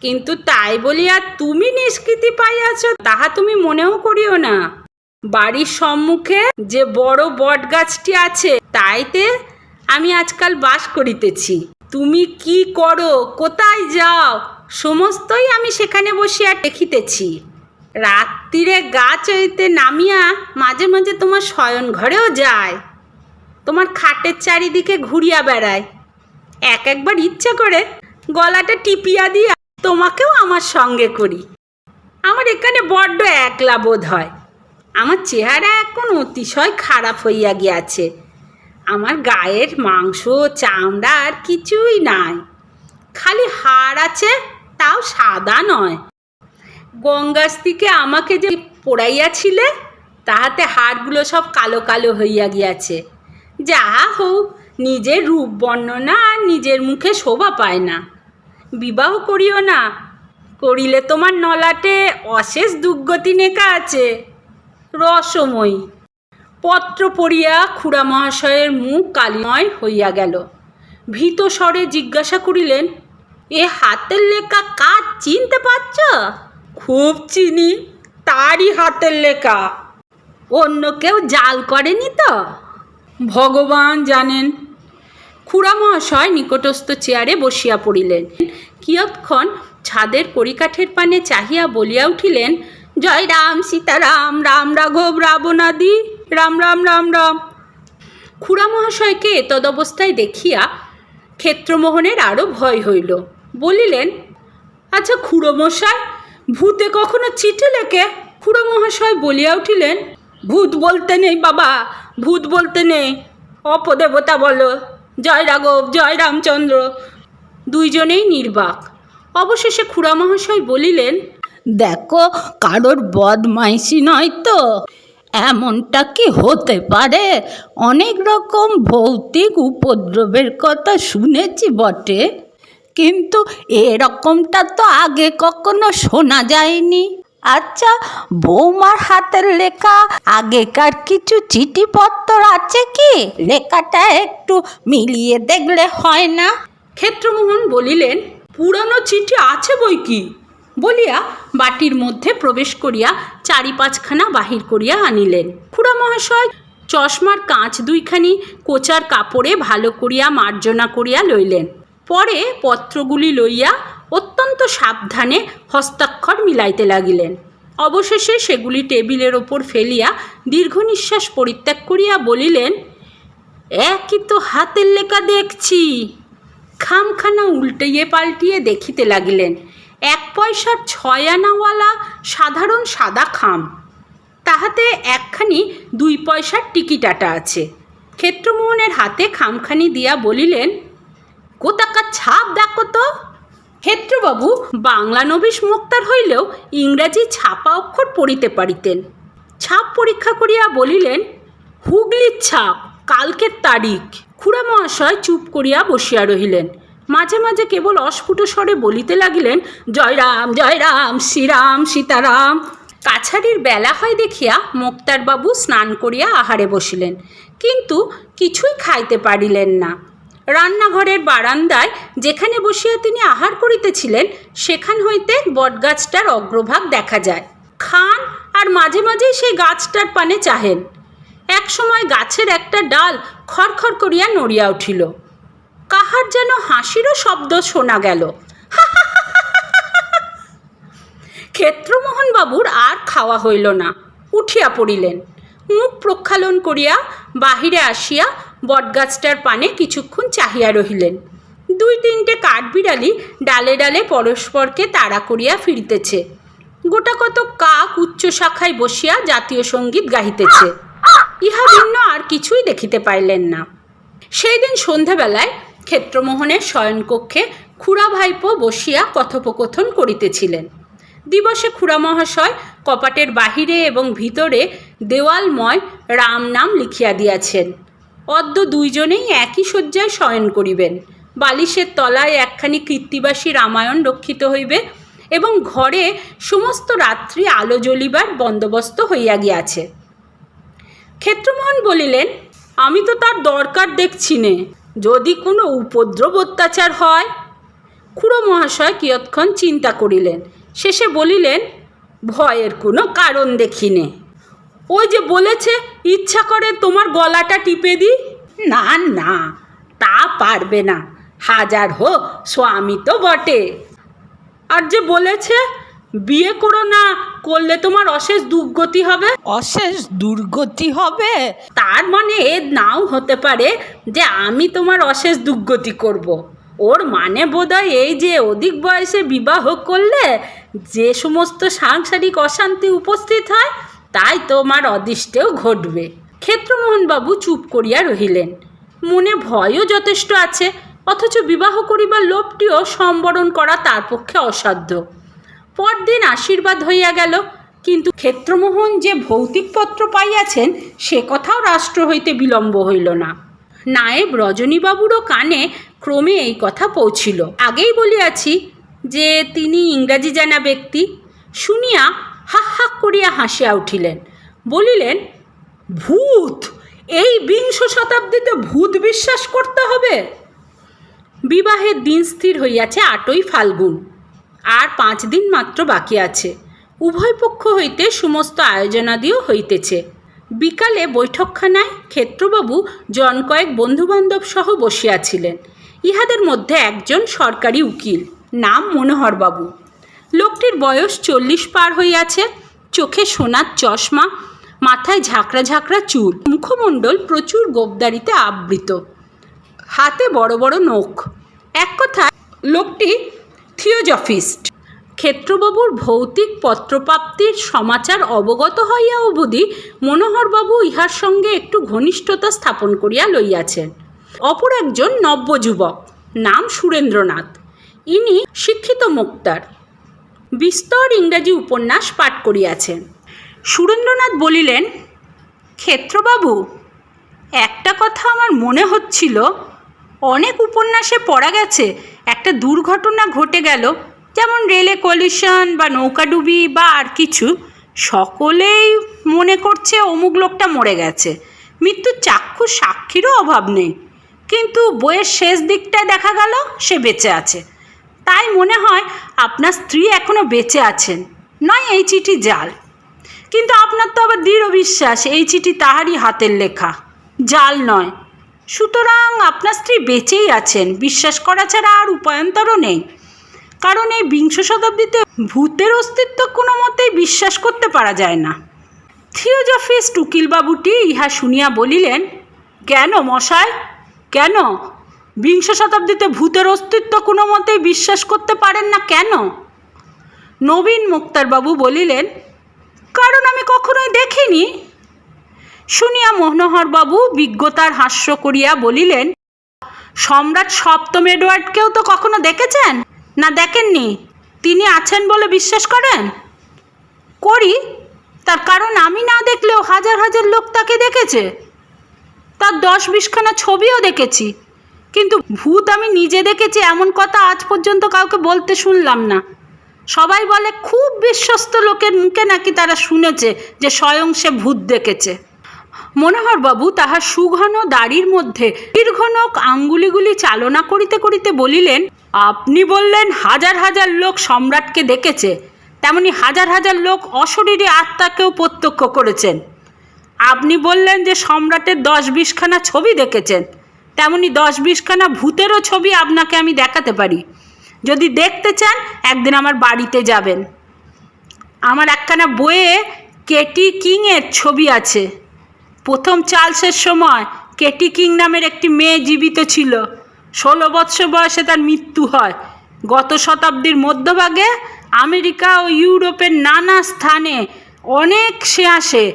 Speaker 1: কিন্তু তাই বলিয়া তুমি নিষ্কৃতি পাইয়াছ তাহা তুমি মনেও করিও না। বাড়ির সম্মুখে যে বড় বট গাছটি আছে, তাইতে আমি আজকাল বাস করিতেছি। তুমি কি করো, কোথায় যাও, সমস্তই আমি সেখানে বসিয়া দেখিতেছি। রাত্রিরে গাছ হইতে নামিয়া মাঝে মাঝে তোমার শয়ন ঘরেও যায়, তোমার খাটের চারিদিকে ঘুরিয়া বেড়ায়। একবার ইচ্ছা করে গলাটা টিপিয়া দিয়া তোমাকেও আমার সঙ্গে করি। আমার এখানে বড্ড একলা বোধ হয়। আমার চেহারা এখন অতিশয় খারাপ হইয়া গিয়াছে। আমার গায়ের মাংস চামড়া আর কিছুই নাই, খালি হাড় আছে, তাও সাদা নয়। গঙ্গাস্তিকে আমাকে যে পোড়াইয়াছিলে, তাহাতে হাড়গুলো সব কালো কালো হইয়া গিয়াছে। যাহা হোক, নিজের রূপ বর্ণনা আর নিজের মুখে শোভা পায় না। বিবাহ করিও না, করিলে তোমার নলাটে অশেষ দুর্গতি নেকা আছে। রসময়ী। পত্র পড়িয়া খুড়া মহাশয়ের মুখ কালিময় হইয়া গেল। ভীত স্বরে জিজ্ঞাসা করিলেন, এ হাতের লেখা কাজ চিনতে পারছ? খুব চিনি, তারই হাতের লেখা। অন্য কেউ জাল করেনি তো? ভগবান জানেন। খুড়া মহাশয় নিকটস্থ চেয়ারে বসিয়া পড়িলেন। কিয়ৎক্ষণ ছাদের কড়িকাঠের পানে চাহিয়া বলিয়া উঠিলেন, জয় রাম সীতারাম, রাম রাঘব রাবণাদি, রাম রাম রাম রাম। খুড়া মহাশয়কে তদবস্থায় দেখিয়া ক্ষেত্রমোহনের আরও ভয় হইল। বলিলেন, আচ্ছা খুড়ো মশাই, ভূতে কখনো চিঠি লেখে? খুড়ো মহাশয় বলিয়া উঠিলেন, ভূত বলতে নেই বাবা, ভূত বলতে নেই, অপদেবতা বলো। জয় রাঘব, জয় রামচন্দ্র। দুইজনেই নির্বাক। অবশেষে খুড়া মহাশয় বলিলেন, দেখো, কারোর বদমাইশি নয় তো? এমনটা কি হতে পারে? অনেক রকম ভৌতিক উপদ্রবের কথা শুনেছি বটে, কিন্তু এরকমটা তো আগে কখনো শোনা যায়নি। আচ্ছা, বৌমার হাতের লেখা আগেকার কিছু চিঠিপত্র আছে কি? লেখাটা একটু মিলিয়ে দেখলে হয় না? ক্ষেত্রমোহন বলিলেন, পুরানো চিঠি আছে বই কি, বলিয়া বাটির মধ্যে প্রবেশ করিয়া ৪-৫খানা বাহির করিয়া আনিলেন। খুড়া মহাশয় চশমার কাঁচ দুইখানি কোচার কাপড়ে ভালো করিয়া মার্জনা করিয়া লইলেন। পরে পত্রগুলি লইয়া অত্যন্ত সাবধানে হস্তাক্ষর মিলাইতে লাগিলেন। অবশেষে সেগুলি টেবিলের ওপর ফেলিয়া দীর্ঘ নিঃশ্বাস পরিত্যাগ করিয়া বলিলেন, একই তো হাতের লেখা দেখছি। খামখানা উল্টিয়ে পাল্টিয়ে দেখিতে লাগিলেন। ১ পয়সার ৬ আনাওয়ালা সাধারণ সাদা খাম, তাহাতে একখানি ২ পয়সার টিকিট আটা আছে। ক্ষেত্রমোহনের হাতে খামখানি দিয়া বলিলেন, কোথাকার ছাপ দেখো তো। ক্ষেত্রবাবু বাংলা নবিশ মোক্তার হইলেও ইংরাজি ছাপা অক্ষর পড়িতে পারিতেন। ছাপ পরীক্ষা করিয়া বলিলেন, হুগলির ছাপ, কালকের তারিখ। খুড়া মহাশয় চুপ করিয়া বসিয়া রহিলেন। মাঝে মাঝে কেবল অস্ফুট স্বরে বলিতে লাগিলেন, জয় রাম, শ্রীরাম সীতারাম। কাছারির বেলা হয় দেখিয়া মোক্তারবাবু স্নান করিয়া আহারে বসিলেন, কিন্তু কিছুই খাইতে পারিলেন না। রান্নাঘরের বারান্দায় যেখানে বসিয়া তিনি আহার করিতেছিলেন, সেখান হইতে বটগাছটার অগ্রভাগ দেখা যায়। খান আর মাঝে মাঝেই সেই গাছটার পানে চাহেন। এক সময় গাছের একটা ডাল খড়খড় করিয়া নড়িয়া উঠিল। কাহার যেন হাসিরও শব্দ শোনা গেল। ক্ষেত্রমোহন বাবুর আর খাওয়া হইল না, উঠিয়া পড়িলেন। মুখ প্রক্ষালন করিয়া বাহিরে আসিয়া বটগাছটার পানে কিছুক্ষণ চাহিয়া রহিলেন। ২-৩টে কাঠবিড়ালি ডালে ডালে পরস্পরকে তাড়া করিয়া ফিরিতেছে। গোটাকত কাক উচ্চ শাখায় বসিয়া জাতীয় সঙ্গীত গাহিতেছে। ইহা ভিন্ন আর কিছুই দেখিতে পাইলেন না। সেই দিন সন্ধ্যাবেলায় ক্ষেত্রমোহনের শয়নকক্ষে খুড়া ভাইপো বসিয়া কথোপকথন করিতেছিলেন। দিবসে খুড়া মহাশয় কপাটের বাহিরে এবং ভিতরে দেওয়ালময় রাম নাম লিখিয়া দিয়াছেন। অদ্য দুইজনেই একই শয্যায় শয়ন করিবেন। বালিশের তলায় একখানি কৃত্তিবাসী রামায়ণ রক্ষিত হইবে এবং ঘরে সমস্ত রাত্রি আলো জ্বলিবার বন্দোবস্ত হইয়া গিয়াছে। ক্ষেত্রমোহন বলিলেন, আমি তো তার দরকার দেখছি নে, যদি কোনো উপদ্রব অত্যাচার হয়। খুড়ো মহাশয় কিয়ৎক্ষণ চিন্তা করিলেন, শেষে বলিলেন, ভয়ের কোনো কারণ দেখি নে। ওই যে বলেছে, ইচ্ছা করে তোমার গলাটা টিপে দিই। না না, তা পারবে না, হাজার হোক স্বামী তো বটে। আর যে বলেছে, বিয়ে করো না, করলে তোমার অশেষ দুর্গতি হবে। অশেষ দুর্গতি হবে? তার মানে এ নাও হতে পারে যে আমি তোমার অশেষ দুর্গতি করব। ওর মানে বোধহয় এই যে অধিক বয়সে বিবাহ করলে যে সমস্ত সাংসারিক অশান্তি উপস্থিত হয়, তাই তোমার অদৃষ্টেও ঘটবে। ক্ষেত্রমোহনবাবু চুপ করিয়া রহিলেন। মনে ভয়ও যথেষ্ট আছে, অথচ বিবাহ করিবার লোভটিও সম্বরণ করা তার পক্ষে অসাধ্য। পরদিন আশীর্বাদ হইয়া গেল, কিন্তু ক্ষেত্রমোহন যে ভৌতিক পত্র পাইয়াছেন সে কথাও রাষ্ট্র হইতে বিলম্ব হইল না। নায়েব রজনীবাবুরও কানে ক্রমে এই কথা পৌঁছিল। আগেই বলিয়াছি যে তিনি ইংরাজি জানা ব্যক্তি। শুনিয়া হাক হাক করিয়া হাসিয়া উঠিলেন, বলিলেন, ভূত! এই ২০ শতাব্দীতে ভূত বিশ্বাস করতে হবে? বিবাহের দিন স্থির হইয়াছে ৮ই ফাল্গুন। আর ৫ দিন মাত্র বাকি আছে। উভয় পক্ষ হইতে সমস্ত আয়োজনাদিও হইতেছে। বিকালে বৈঠকখানায় ক্ষেত্রবাবু জন কয়েক বন্ধুবান্ধব সহ বসিয়াছিলেন। ইহাদের মধ্যে একজন সরকারি উকিল, নাম মনোহরবাবু। লোকটির বয়স ৪০ পার হইয়াছে। চোখে সোনার চশমা, মাথায় ঝাঁকড়া ঝাঁকড়া চুল, মুখমণ্ডল প্রচুর গোঁফদাড়িতে আবৃত, হাতে বড় বড় নখ। এক কথায় লোকটি থিওজফিস্ট। ক্ষেত্রবাবুর ভৌতিক পত্রপ্রাপ্তির সমাচার অবগত হইয়া অবধি মনোহরবাবু ইহার সঙ্গে একটু ঘনিষ্ঠতা স্থাপন করিয়া লইয়াছেন। অপর একজন নব্যযুবক, নাম সুরেন্দ্রনাথ। ইনি শিক্ষিত মোক্তার, বিস্তর ইংরাজি উপন্যাস পাঠ করিয়াছেন। সুরেন্দ্রনাথ বলিলেন, ক্ষেত্রবাবু, একটা কথা আমার মনে হচ্ছিল, অনেক উপন্যাসে পড়া গেছে একটা দুর্ঘটনা ঘটে গেল, যেমন রেলে কলিশন বা নৌকাডুবি বা আর কিছু, সকলেই মনে করছে অমুক লোকটা মরে গেছে, মৃত্যুর চাক্ষুষ সাক্ষীরও অভাব নেই, কিন্তু বইয়ের শেষ দিকটায় দেখা গেল সে বেঁচে আছে। তাই মনে হয় আপনার স্ত্রী এখনও বেঁচে আছেন, নয় এই চিঠি জাল। কিন্তু আপনার তো আবার দৃঢ় বিশ্বাস এই চিঠি তাহারই হাতের লেখা, জাল নয়। সুতরাং আপনার স্ত্রী বেঁচেই আছেন, বিশ্বাস করা ছাড়া আর উপায়ন্তরও নেই। কারণ এই বিংশ শতাব্দীতে ভূতের অস্তিত্ব কোনো মতেই বিশ্বাস করতে পারা যায় না। থিওজফিস্ট উকিলবাবুটি ইহা শুনিয়া বলিলেন, কেন মশাই, কেন বিংশ শতাব্দীতে ভূতের অস্তিত্ব কোনো মতেই বিশ্বাস করতে পারেন না কেন? নবীন মুক্তারবাবু বলিলেন, কারণ আমি কখনোই দেখিনি। শুনিয়া মনোহরবাবু বিজ্ঞতার হাস্য করিয়া বলিলেন, সম্রাট সপ্তম এডওয়ার্ডকেও তো কখনো দেখেছেন না? দেখেননি? তিনি আছেন বলে বিশ্বাস করেন? করি, তার কারণ আমি না দেখলেও হাজার হাজার লোক তাকে দেখেছে, তার 10-20খানা ছবিও দেখেছি। কিন্তু ভূত আমি নিজে দেখেছি এমন কথা আজ পর্যন্ত কাউকে বলতে শুনলাম না। সবাই বলে খুব বিশ্বস্ত লোকের মুখে নাকি তারা শুনেছে যে স্বয়ং সে ভূত দেখেছে। মনোহরবাবু তাহার সুঘন দাড়ির মধ্যে দীর্ঘনক আঙ্গুলিগুলি চালনা করিতে করিতে বলিলেন, আপনি বললেন হাজার হাজার লোক সম্রাটকে দেখেছে, তেমনি হাজার হাজার লোক অশরীরী আত্মাকেও প্রত্যক্ষ করেছেন। আপনি বললেন যে সম্রাটের 10-20খানা ছবি দেখেছেন, তেমনি 10-20খানা ভূতেরও ছবি আপনাকে আমি দেখাতে পারি। যদি দেখতে চান একদিন আমার বাড়িতে যাবেন। আমার একখানা বইয়ে কেটি কিংয়ের ছবি আছে। প্রথম চার্লসের সময় কেটি কিং নামের একটি মেয়ে জীবিত ছিল। 16 বৎসর বয়সে তার মৃত্যু হয়। গত শতাব্দীর মধ্যভাগে আমেরিকা ও ইউরোপের নানা স্থানে অনেক সেয়াসে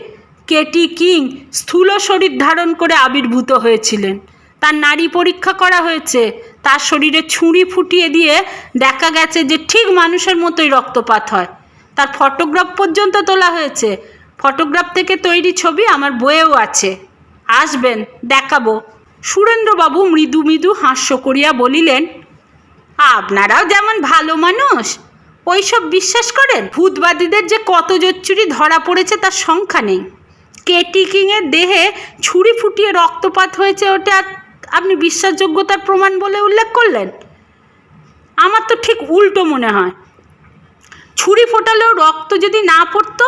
Speaker 1: কেটি কিং স্থূল শরীর ধারণ করে আবির্ভূত হয়েছিলেন। তার নাড়ি পরীক্ষা করা হয়েছে, তার শরীরে ছুরি ফুটিয়ে দিয়ে দেখা গেছে যে ঠিক মানুষের মতোই রক্তপাত হয়। তার ফটোগ্রাফ পর্যন্ত তোলা হয়েছে। ফটোগ্রাফ থেকে তৈরি ছবি আমার বইয়েও আছে, আসবেন দেখাবো। সুরেন্দ্রবাবু মৃদু মৃদু হাস্য করিয়া বলিলেন, আপনারাও যেমন ভালো মানুষ ওইসব বিশ্বাস করেন। ভূতবাদীদের যে কত জোচ্চুরি ধরা পড়েছে তার সংখ্যা নেই। কেটি কিংয়ের দেহে ছুরি ফুটিয়ে রক্তপাত হয়েছে, ওটা আপনি বিশ্বাসযোগ্যতার প্রমাণ বলে উল্লেখ করলেন। আমার তো ঠিক উল্টো মনে হয়। ছুরি ফোটালেও রক্ত যদি না পড়তো,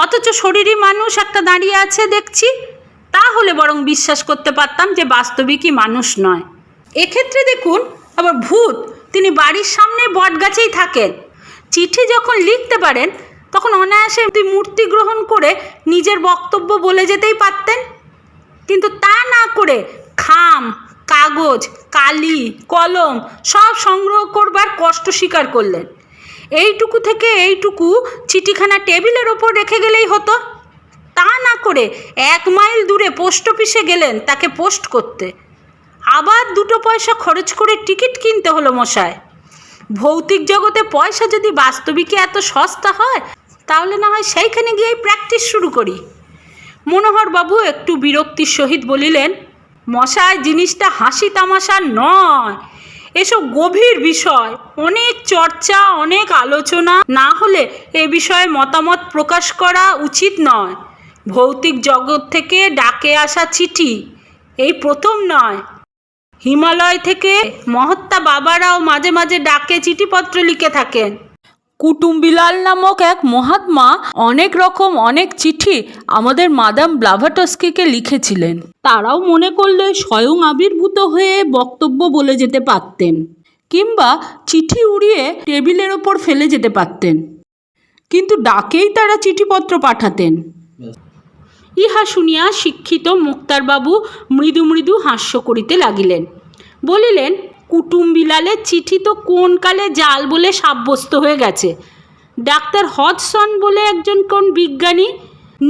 Speaker 1: অথচ শরীরী মানুষ একটা দাঁড়িয়ে আছে দেখছি, তাহলে বরং বিশ্বাস করতে পারতাম যে বাস্তবিকই মানুষ নয়। এক্ষেত্রে দেখুন আবার ভূত, তিনি বাড়ির সামনে বটগাছেই থাকেন। চিঠি যখন লিখতে পারেন তখন অনায়াসে মূর্তি গ্রহণ করে নিজের বক্তব্য বলে যেতেই পারতেন, কিন্তু তা না করে খাম, কাগজ, কালি, কলম সব সংগ্রহ করবার কষ্ট স্বীকার করলেন। এইটুকু থেকে এইটুকু চিঠিখানা টেবিলের ওপর রেখে গেলেই হতো। তা না করে 1 মাইল দূরে পোস্ট অফিসে গেলেন তাকে পোস্ট করতে, আবার 2 পয়সা খরচ করে টিকিট কিনতে হলো মশাই। ভৌতিক জগতে পয়সা যদি বাস্তবিকই এত সস্তা হয়, তাহলে না হয় সেইখানে গিয়েই প্র্যাকটিস শুরু করি। মনোহরবাবু একটু বিরক্তির সহিত বলিলেন, মশাই, জিনিসটা হাসি তামাশা নয়, এসব গভীর বিষয়, অনেক চর্চা, অনেক আলোচনা না হলে এ বিষয়ে মতামত প্রকাশ করা উচিত নয়। ভৌতিক জগৎ থেকে ডাকে আসা চিঠি এই প্রথম নয়। হিমালয় থেকে মহাত্মা বাবারাও মাঝে মাঝে ডাকে চিঠিপত্র লিখে থাকেন। কুটুম্বিলাল নামক এক মহাত্মা অনেক রকম অনেক চিঠি আমাদের মাদাম ব্লাভাটস্কিকে লিখেছিলেন। তারাও মনে করলে স্বয়ং আবির্ভূত হয়ে বক্তব্য বলে যেতে পারতেন, কিংবা চিঠি উড়িয়ে টেবিলের ওপর ফেলে যেতে পারতেন। কিন্তু ডাকেই তারা চিঠিপত্র পাঠাতেন। ইহা শুনিয়া শিক্ষিত মুক্তারবাবু মৃদু মৃদু হাস্য করিতে লাগিলেন। বলিলেন, কুটুম বিলালের চিঠি তো কোন কালে জাল বলে সাব্যস্ত হয়ে গেছে। ডাক্তার হডসন বলে একজন কোন বিজ্ঞানী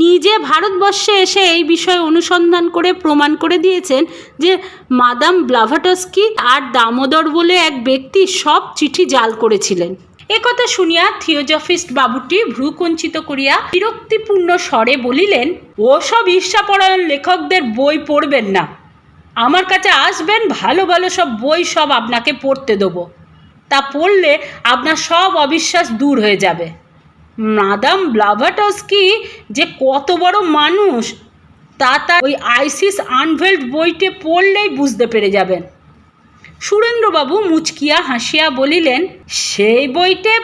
Speaker 1: নিজে ভারতবর্ষে এসে এই বিষয়ে অনুসন্ধান করে প্রমাণ করে দিয়েছেন যে মাদাম ব্লাভাটস্কি আর দামোদর বলে এক ব্যক্তি সব চিঠি জাল করেছিলেন। একথা শুনিয়া থিওজফিস্ট বাবুটি ভ্রুকুঞ্চিত করিয়া বিরক্তিপূর্ণ স্বরে বলিলেন, ওসব ঈর্ষাপরায়ণ লেখকদের বই পড়বেন না। আমার কাছে আসবেন, ভালো ভালো সব বই সব আপনাকে পড়তে দেবো। তা পড়লে আপনার সব অবিশ্বাস দূর হয়ে যাবে। মাদাম ব্লাভাটস্কি যে কত বড় মানুষ তা তার ওই আইসিস আনভেল্ড বইটে পড়লেই বুঝতে পেরে যাবেন। সুরেন্দ্রবাবু মুচকিয়া হাসিয়া বলিলেন, সেই বইটা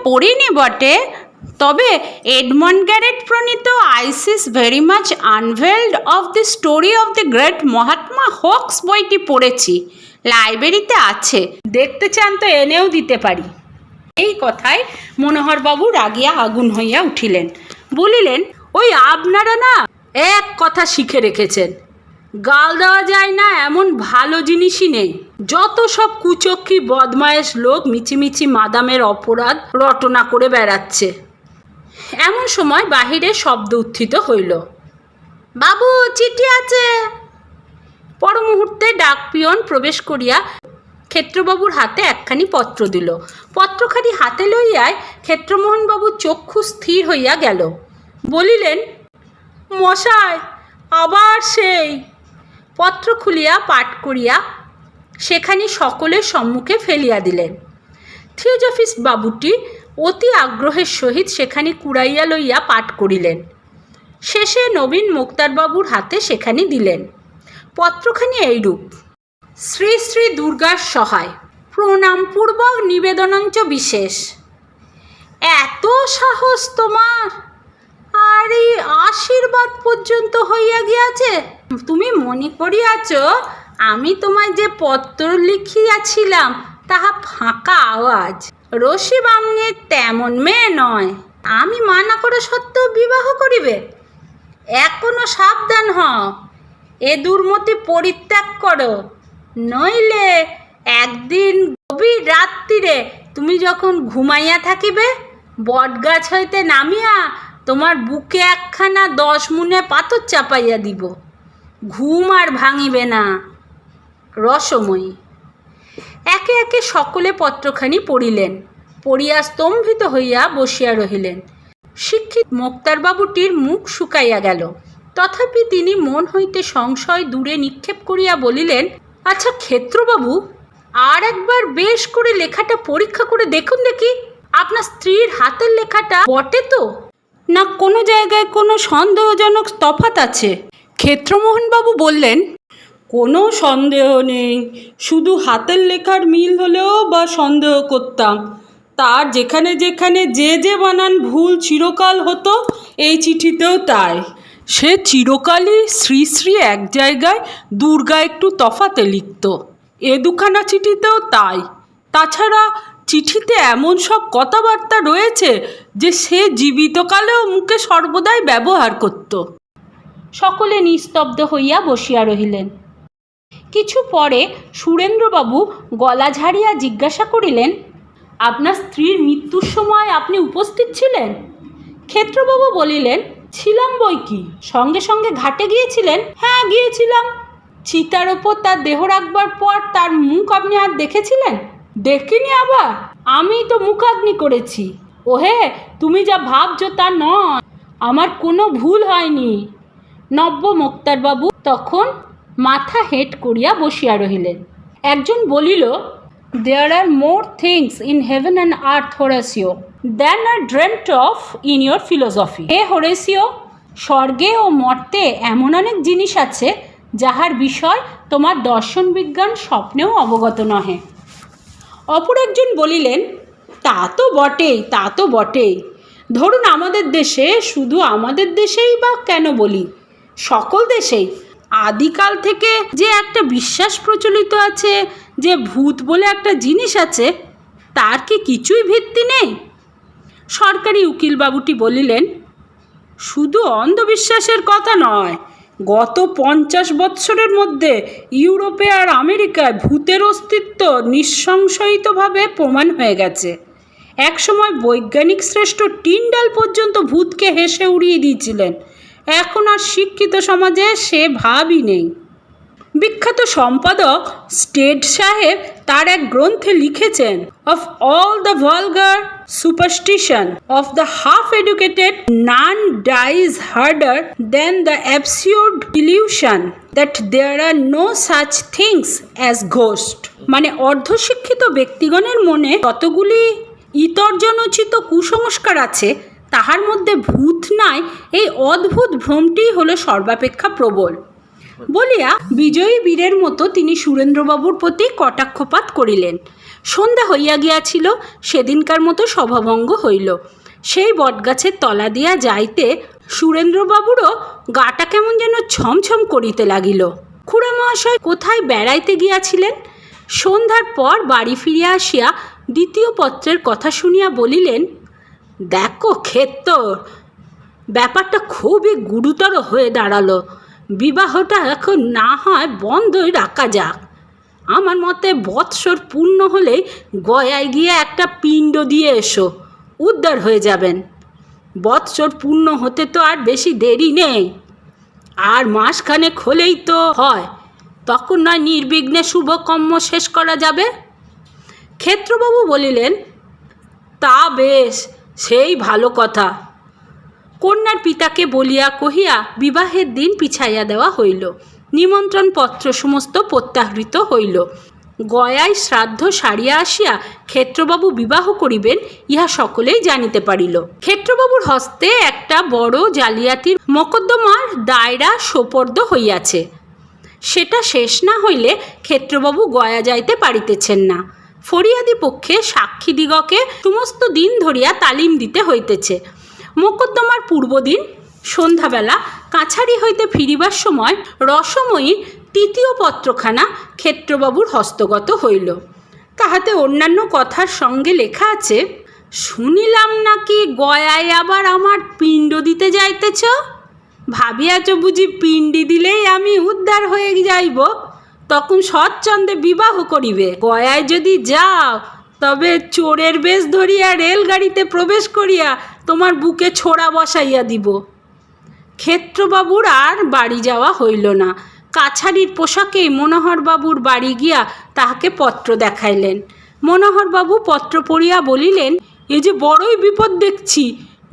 Speaker 1: পড়িনি বটে, তবে এডমন্ড গ্যারেট প্রণীত Isis very much unveiled of the story of the great Mahatma hoax বইটি পড়েছি, লাইব্রেরিতে আছে, দেখতে চান তো এনেও দিতে পারি। এই কথায় মনোহরবাবু রাগিয়া আগুন হইয়া উঠিলেন। বলিলেন, ওই আপনারা না এক কথা শিখে রেখেছেন, গাল দেওয়া যায় না এমন ভালো জিনিসই নেই। যত সব কুচক্রী বদমায়েশ লোক মিছিমিছি মাদামের অপরাধ রটনা করে বেড়াচ্ছে। এমন সময় বাহিরে শব্দ উত্থিত হইল, বাবু চিঠি আছে। পর মুহূর্তে ডাকপিয়ন প্রবেশ করিয়া ক্ষেত্রবাবুর হাতে একখানি পত্র দিল। পত্রখানি হাতে লইয়াই ক্ষেত্রমোহনবাবুর চক্ষু স্থির হইয়া গেল। বলিলেন, মশাই আবার সেই। পত্র খুলিয়া পাঠ করিয়া সেখানি সকলের সম্মুখে ফেলিয়া দিলেন। থিওজফিস্ট বাবুটি অতি আগ্রহের সহিত সেখানি কুড়াইয়া লইয়া পাঠ করিলেন। শেষে নবীন মুক্তারবাবুর হাতে সেখানি দিলেন। পত্রখানি এইরূপ, শ্রী শ্রী দুর্গার সহায়, প্রণামপূর্বক নিবেদনাঞ্চ বিশেষ। এত সাহস তোমার, আর এই আশীর্বাদ পর্যন্ত হইয়া গিয়াছে। তুমি মনে করিয়াছ আমি তোমায় যে পত্র লিখিয়াছিলাম তাহা ফাঁকা আওয়াজ। রসি বামনের তেমন মেয়ে নয়, আমি মানা করে সত্ত্বেও বিবাহ করিবে। এখনো সাবধান হও, এ দুর্মতি পরিত্যাগ করো, নইলে একদিন গভীর রাত্রিরে তুমি যখন ঘুমাইয়া থাকিবে, বটগাছ হইতে নামিয়া তোমার বুকে একখানা 10 মুনে পাথর চাপাইয়া দিব, ঘুম আর ভাঙিবে না। রসময়ী। একে একে সকলে পত্রখানি পড়িলেন। পড়িয়া স্তম্ভিত হইয়া বসিয়া রহিলেন। শিক্ষিত মোক্তারবাবুটির মুখ শুকাইয়া গেল, তথাপি তিনি মন হইতে সংশয় দূরে নিক্ষেপ করিয়া বলিলেন, আচ্ছা ক্ষেত্রবাবু, আর একবার বেশ করে লেখাটা পরীক্ষা করে দেখুন দেখি, আপনার স্ত্রীর হাতের লেখাটা বটে তো, না কোনো জায়গায় কোনো সন্দেহজনক তফাৎ আছে? ক্ষেত্রমোহনবাবু বললেন, কোনো সন্দেহ নেই, শুধু হাতের লেখার মিল হলেও বা সন্দেহ করতাম। তার যেখানে যেখানে যে বানান ভুল চিরকাল হতো, এই চিঠিতেও তাই। সে চিরকালই শ্রী শ্রী এক জায়গায়, দুর্গা একটু তফাতে লিখত, এ দুখানা চিঠিতেও তাই। তাছাড়া চিঠিতে এমন সব কথাবার্তা রয়েছে যে সে জীবিতকালেও মুখে সর্বদাই ব্যবহার করত। সকলে নিস্তব্ধ হইয়া বসিয়া রহিলেন। কিছু পরে সুরেন্দ্রবাবু গলা ঝাড়িয়া জিজ্ঞাসা করিলেন, আপনার স্ত্রীর মৃত্যুর সময় আপনি উপস্থিত ছিলেন? ক্ষেত্রবাবু বলিলেন, ছিলাম বই কি। সঙ্গে সঙ্গে ঘাটে গিয়েছিলেন? হ্যাঁ, গিয়েছিলাম। চিতার ওপর তার দেহ রাখবার পর তার মুখ আপনি আর দেখেছিলেন? দেখিনি। আবার আমি তো মুখাগ্নি করেছি। ওহে, তুমি যা ভাবছো তা নয়, আমার কোনো ভুল হয়নি। নব্য মোক্তারবাবু তখন মাথা হেঁট করিয়া বসিয়া রহিলেন। একজন বলিল, There are more things in heaven and earth, Horatio, than are dreamt of in your philosophy. হে হোরেসিও, স্বর্গে ও মর্তে এমন অনেক জিনিস আছে যাহার বিষয় তোমার দর্শন বিজ্ঞান স্বপ্নেও অবগত নহে। অপর একজন বলিলেন, তা তো বটেই। ধরুন আমাদের দেশে, শুধু আমাদের দেশেই বা কেন বলি, সকল দেশেই আদিকাল থেকে যে একটা বিশ্বাস প্রচলিত আছে যে ভূত বলে একটা জিনিস আছে, তার কি কিছুই ভিত্তি নেই? সরকারি উকিলবাবুটি বলিলেন, শুধু অন্ধবিশ্বাসের কথা নয়, গত 50 বৎসরের মধ্যে ইউরোপে আর আমেরিকায় ভূতের অস্তিত্ব নিঃসংশয়িতভাবে প্রমাণ হয়ে গেছে। একসময় বৈজ্ঞানিক শ্রেষ্ঠ টিন্ডাল পর্যন্ত ভূতকে হেসে উড়িয়ে দিয়েছিলেন। এখন আর শিক্ষিত সমাজে সে ভাবই নেই। বিখ্যাত সম্পাদক স্টেড সাহেব তার এক গ্রন্থে লিখেছেন, of all the vulgar superstition of the half educated none dies harder than the absurd illusion that there are no such things as ghost. মানে অর্ধশিক্ষিত ব্যক্তিগণের মনে কতগুলি ইতর্জনোচিত কুসংস্কার আছে, তাহার মধ্যে ভূত নাই, এই অদ্ভুত ভ্রমটিই হলো সর্বাপেক্ষা প্রবল বলিয়া বিজয়ী বীরের মতো তিনি সুরেন্দ্রবাবুর প্রতি কটাক্ষপাত করিলেন। সন্ধ্যা হইয়া গিয়াছিল, সেদিনকার মতো সভাভঙ্গ হইল। সেই বটগাছের তলা দিয়া যাইতে সুরেন্দ্রবাবুরও গাটা কেমন যেন ছমছম করিতে লাগিল। খুড়া মহাশয় কোথায় বেড়াইতে গিয়াছিলেন। সন্ধ্যার পর বাড়ি ফিরিয়া আসিয়া দ্বিতীয় পত্রের কথা শুনিয়া বলিলেন, দেখো ক্ষেত্তর, ব্যাপারটা খুবই গুরুতর হয়ে দাঁড়ালো। বিবাহটা এখন না হয় বন্ধই রাখা যাক। আমার মতে বৎসর পূর্ণ হলেই গয়ায় গিয়ে একটা পিণ্ড দিয়ে এসো, উদ্ধার হয়ে যাবেন। বৎসর পূর্ণ হতে তো আর বেশি দেরি নেই, আর মাসখানেক হলেই তো হয়, তখন নয় নির্বিঘ্নে শুভকর্ম শেষ করা যাবে। ক্ষেত্রবাবু বলিলেন, তা বেশ, সেই ভালো কথা। কন্যার পিতাকে বলিয়া কহিয়া বিবাহের দিন পিছাইয়া দেওয়া হইল। নিমন্ত্রণ পত্র সমস্ত প্রত্যাহৃত হইল। গয়ায় শ্রাদ্ধ সারিয়া আসিয়া ক্ষেত্রবাবু বিবাহ করিবেন, ইহা সকলেই জানিতে পারিল। ক্ষেত্রবাবুর হস্তে একটা বড় জালিয়াতির মকদ্দমার দায়রা সোপর্দ হইয়াছে। সেটা শেষ না হইলে ক্ষেত্রবাবু গয়া যাইতে পারিতেছেন না। ফরিয়াদি পক্ষে সাক্ষীদিগকে সমস্ত দিন ধরিয়া তালিম দিতে হইতেছে। মোকদ্দমার পূর্বদিন সন্ধ্যাবেলা কাছারি হইতে ফিরিবার সময় রসময়ী তৃতীয় পত্রখানা ক্ষেত্রবাবুর হস্তগত হইল। তাহাতে অন্যান্য কথার সঙ্গে লেখা আছে, শুনিলাম নাকি গয়ায় আবার আমার পিণ্ড দিতে যাইতেছ। ভাবিয়াছ বুঝি পিণ্ডি দিলেই আমি উদ্ধার হয়ে যাইব, তখন সচ্ছন্দে বিবাহ করিবে। গয়ায় যদি যাও, তবে চোরের বেশ ধরিয়া রেলগাড়িতে প্রবেশ করিয়া তোমার বুকে ছোড়া বসাইয়া দিব। ক্ষেত্রবাবুর আর বাড়ি যাওয়া হইল না। কাছারির পোশাকেই মনোহরবাবুর বাড়ি গিয়া তাহাকে পত্র দেখাইলেন। মনোহরবাবু পত্র পড়িয়া বলিলেন, এ যে বড়ই বিপদ দেখছি,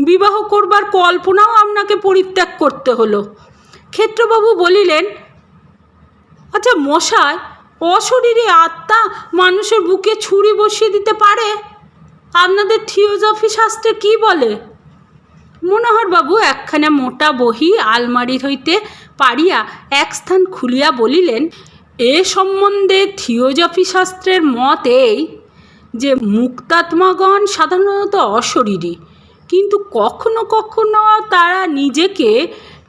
Speaker 1: বিবাহ করবার কল্পনাও আপনাকে পরিত্যাগ করতে হলো। ক্ষেত্রবাবু বলিলেন, আচ্ছা মশাই, অশরীরী আত্মা মানুষের বুকে ছুরি বসিয়ে দিতে পারে? আপনাদের থিওজফি শাস্ত্রে কি বলে? মনোহরবাবু একখানা মোটা বহি আলমারির হইতে পারিয়া এক স্থান খুলিয়া বলিলেন, এ সম্বন্ধে থিওজফি শাস্ত্রের মত এই যে মুক্তাত্মাগণ সাধারণত অশরীরী, কিন্তু কখনো কখনো তারা নিজেকে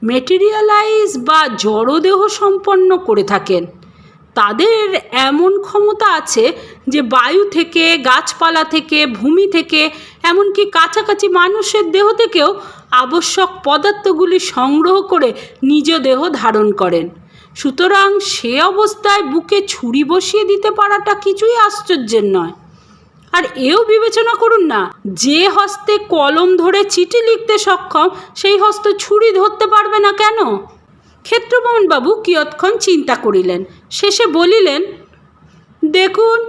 Speaker 1: মেটেরিয়ালাইজ বা জড়দেহ সম্পন্ন করে থাকেন। তাদের এমন ক্ষমতা আছে যে বায়ু থেকে, গাছপালা থেকে, ভূমি থেকে, এমনকি কাছাকাছি মানুষের দেহ থেকেও আবশ্যক পদার্থগুলি সংগ্রহ করে নিজ দেহ ধারণ করেন। সুতরাং সে অবস্থায় বুকে ছুরি বসিয়ে দিতে পারাটা কিছুই আশ্চর্যের নয়। আর এও বিবেচনা করুন না, যে হস্তে কলম ধরে চিঠি লিখতে সক্ষম, সেই হস্ত ছুরি ধরতে পারবে না কেন? ক্ষেত্রমোহনবাবু কিয়ৎক্ষণ চিন্তা করিলেন, শেষে বলিলেন, দেখুন,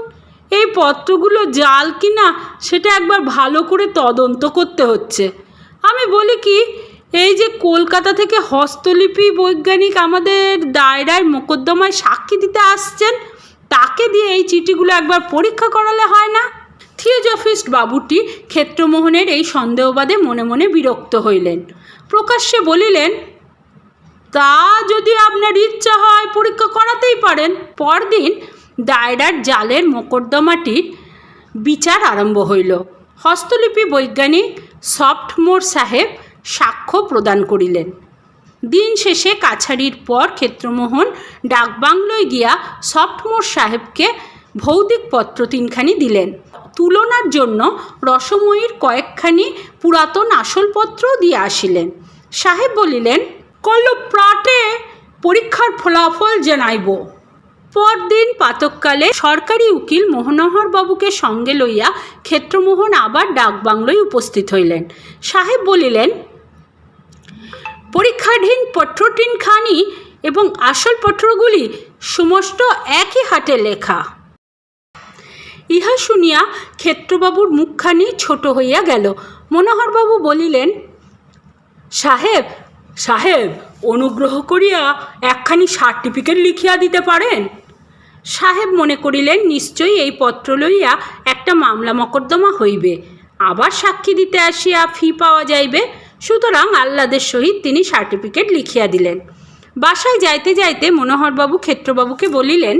Speaker 1: এই পত্রগুলো জাল কি না সেটা একবার ভালো করে তদন্ত করতে হচ্ছে। আমি বলি কি, এই যে কলকাতা থেকে হস্তলিপি বৈজ্ঞানিক আমাদের দায়রায় মোকদ্দমায় সাক্ষী দিতে আসছেন, তাকে দিয়ে এই চিঠিগুলো একবার পরীক্ষা করালে হয় না? থিওজফিস্ট বাবুটি ক্ষেত্রমোহনের এই সন্দেহবাদে মনে মনে বিরক্ত হইলেন। প্রকাশ্যে বলিলেন, তা যদি আপনার ইচ্ছা হয় পরীক্ষা করাতেই পারেন। পরদিন দায়রার জালের মোকদ্দমাটির বিচার আরম্ভ হইল। হস্তলিপি বৈজ্ঞানিক সফটমোর সাহেব সাক্ষ্য প্রদান করিলেন। দিন শেষে কাছারির পর ক্ষেত্রমোহন ডাকবাংলোয় গিয়া সফটমোর সাহেবকে ভৌতিক পত্র 3খানি দিলেন। তুলনার জন্য রসময়ীর কয়েকখানি পুরাতন আসলপত্র দিয়ে আসিলেন। সাহেব বলিলেন, কল প্রাতে পরীক্ষার ফলাফল জানাইব। পরদিন প্রাতঃকালে সরকারি উকিল মনোহরবাবুকে সঙ্গে লইয়া ক্ষেত্রমোহন আবার ডাকবাংলোয় উপস্থিত হইলেন। সাহেব বলিলেন, পরীক্ষাধীন পত্রটিনখানি এবং আসল পত্রগুলি সমস্ত একই হাতে লেখা। ইহা শুনিয়া ক্ষেত্রবাবুর মুখখানি ছোট হইয়া গেল। মনোহরবাবু বলিলেন, সাহেব সাহেব অনুগ্রহ করিয়া একখানি সার্টিফিকেট লিখিয়া দিতে পারেন। সাহেব মনে করিলেন নিশ্চয়ই এই পত্র লইয়া একটা মামলা মকদ্দমা হইবে, আবার সাক্ষী দিতে আসিয়া ফি পাওয়া যাইবে। সুতরাং আহ্লাদের সহিত তিনি সার্টিফিকেট লিখিয়া দিলেন। বাসায় যাইতে যাইতে মনোহরবাবু ক্ষেত্রবাবুকে বলিলেন,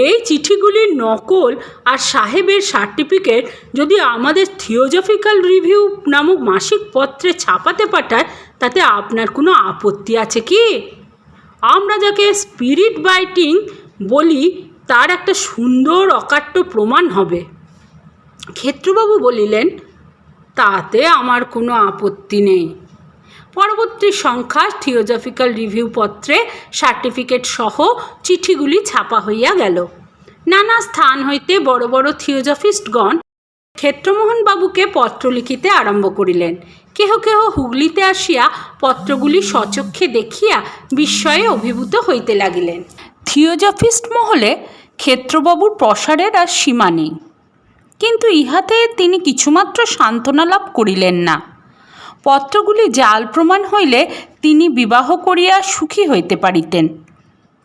Speaker 1: এই চিঠিগুলির নকল আর সাহেবের সার্টিফিকেট যদি আমাদের থিওজফিক্যাল রিভিউ নামক মাসিক পত্রে ছাপাতে পাঠায় তাতে আপনার কোনো আপত্তি আছে কি? আমরা যাকে স্পিরিট বাইটিং বলি তার একটা সুন্দর অকাট্য প্রমাণ হবে। ক্ষেত্রবাবু বলিলেন, তাতে আমার কোনো আপত্তি নেই। পরবর্তী সংখ্যা থিওজফিক্যাল রিভিউ পত্রে সার্টিফিকেট সহ চিঠিগুলি ছাপা হইয়া গেল। নানা স্থান হইতে বড় বড় থিওজফিস্টগণ ক্ষেত্রমোহনবাবুকে পত্র লিখিতে আরম্ভ করিলেন। কেহ কেহ হুগলিতে আসিয়া পত্রগুলি স্বচক্ষে দেখিয়া বিস্ময়ে অভিভূত হইতে লাগিলেন। থিওজফিস্ট মহলে ক্ষেত্রবাবুর প্রসারের আর সীমা নেই, কিন্তু ইহাতে তিনি কিছুমাত্র সান্ত্বনা লাভ করিলেন না। পত্রগুলি জাল প্রমাণ হইলে তিনি বিবাহ করিয়া সুখী হইতে পারিতেন,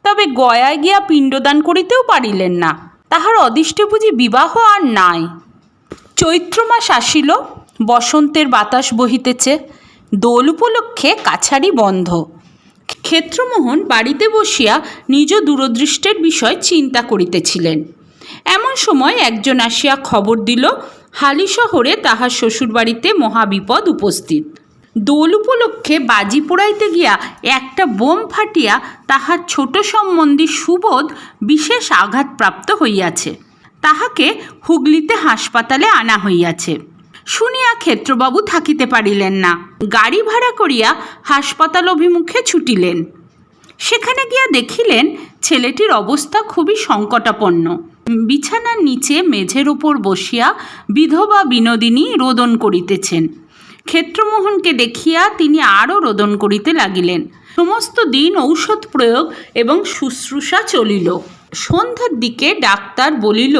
Speaker 1: তবে গয়ায় গিয়া পিণ্ডদান করিতেও পারিলেন না। তাহার অদৃষ্টে বুঝি বিবাহ আর নাই। চৈত্র মাস আসিল, বসন্তের বাতাস বহিতেছে, দোল উপলক্ষে কাছারি বন্ধ। ক্ষেত্রমোহন বাড়িতে বসিয়া নিজ দূরদৃষ্টের বিষয় চিন্তা করিতেছিলেন। এমন সময় একজন আসিয়া খবর দিল, হালি শহরে তাহার শ্বশুরবাড়িতে মহাবিপদ উপস্থিত। দোল উপলক্ষে বাজি পোড়াইতে গিয়া একটা বোম ফাটিয়া তাহার ছোট সম্বন্ধী সুবোধ বিশেষ আঘাতপ্রাপ্ত হইয়াছে। তাহাকে হুগলিতে হাসপাতালে আনা হইয়াছে। শুনিয়া ক্ষেত্রবাবু থাকিতে পারিলেন না, গাড়ি ভাড়া করিয়া হাসপাতাল অভিমুখে ছুটিলেন। সেখানে গিয়া দেখিলেন ছেলেটির অবস্থা খুবই সংকটাপন্ন। বিছানার নিচে মেঝের ওপর বসিয়া বিধবা বিনোদিনী রোদন করিতেছেন। ক্ষেত্রমোহনকে দেখিয়া তিনি আরও রোদন করিতে লাগিলেন। সমস্ত দিন ঔষধ প্রয়োগ এবং শুশ্রূষা চলিল। সন্ধ্যার দিকে ডাক্তার বলিল,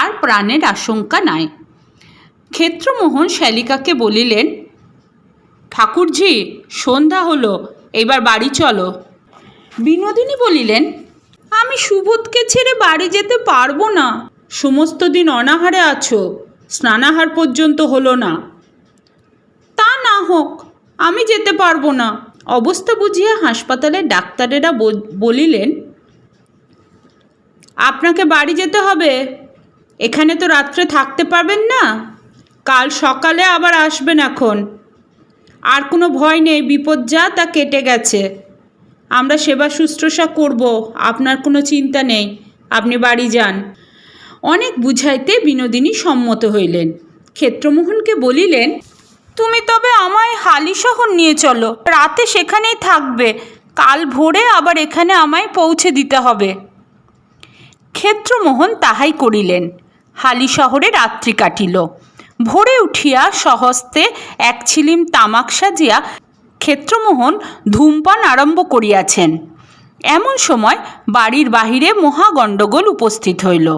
Speaker 1: আর প্রাণের আশঙ্কা নাই। ক্ষেত্রমোহন শ্যালিকাকে বলিলেন, ঠাকুরজি সন্ধ্যা হলো, এবার বাড়ি চলো। বিনোদিনী বলিলেন, আমি সুবোধকে ছেড়ে বাড়ি যেতে পারবো না। সমস্ত দিন অনাহারে আছো, স্নানাহার পর্যন্ত হলো না। তা না হোক, আমি যেতে পারবো না। অবস্থা বুঝিয়া হাসপাতালের ডাক্তারেরা বলিলেন, আপনাকে বাড়ি যেতে হবে। এখানে তো রাত্রে থাকতে পারবেন না, কাল সকালে আবার আসবেন। এখন আর কোনো ভয় নেই, বিপদ যা তা কেটে গেছে। আমরা সেবা শুশ্রূষা করব, আপনার কোনো চিন্তা নেই, আপনি বাড়ি যান। অনেক বুঝাইতে বিনোদিনী সম্মত হইলেন। ক্ষেত্রমোহনকে বলিলেন, তুমি তবে আমায় হালিশহর নিয়ে চলো, রাতে সেখানেই থাকবে, কাল ভোরে আবার এখানে আমায় পৌঁছে দিতে হবে। ক্ষেত্রমোহন তাহাই করিলেন। হালিশহরে রাত্রি কাটিল। ভোরে উঠিয়া স্বহস্তে এক ছিলিম তামাক সাজিয়া ক্ষেত্রমোহন ধূমপান আরম্ভ করিয়াছেন। এমন সময় বাড়ির বাহিরে মহা গণ্ডগোল উপস্থিত হইল।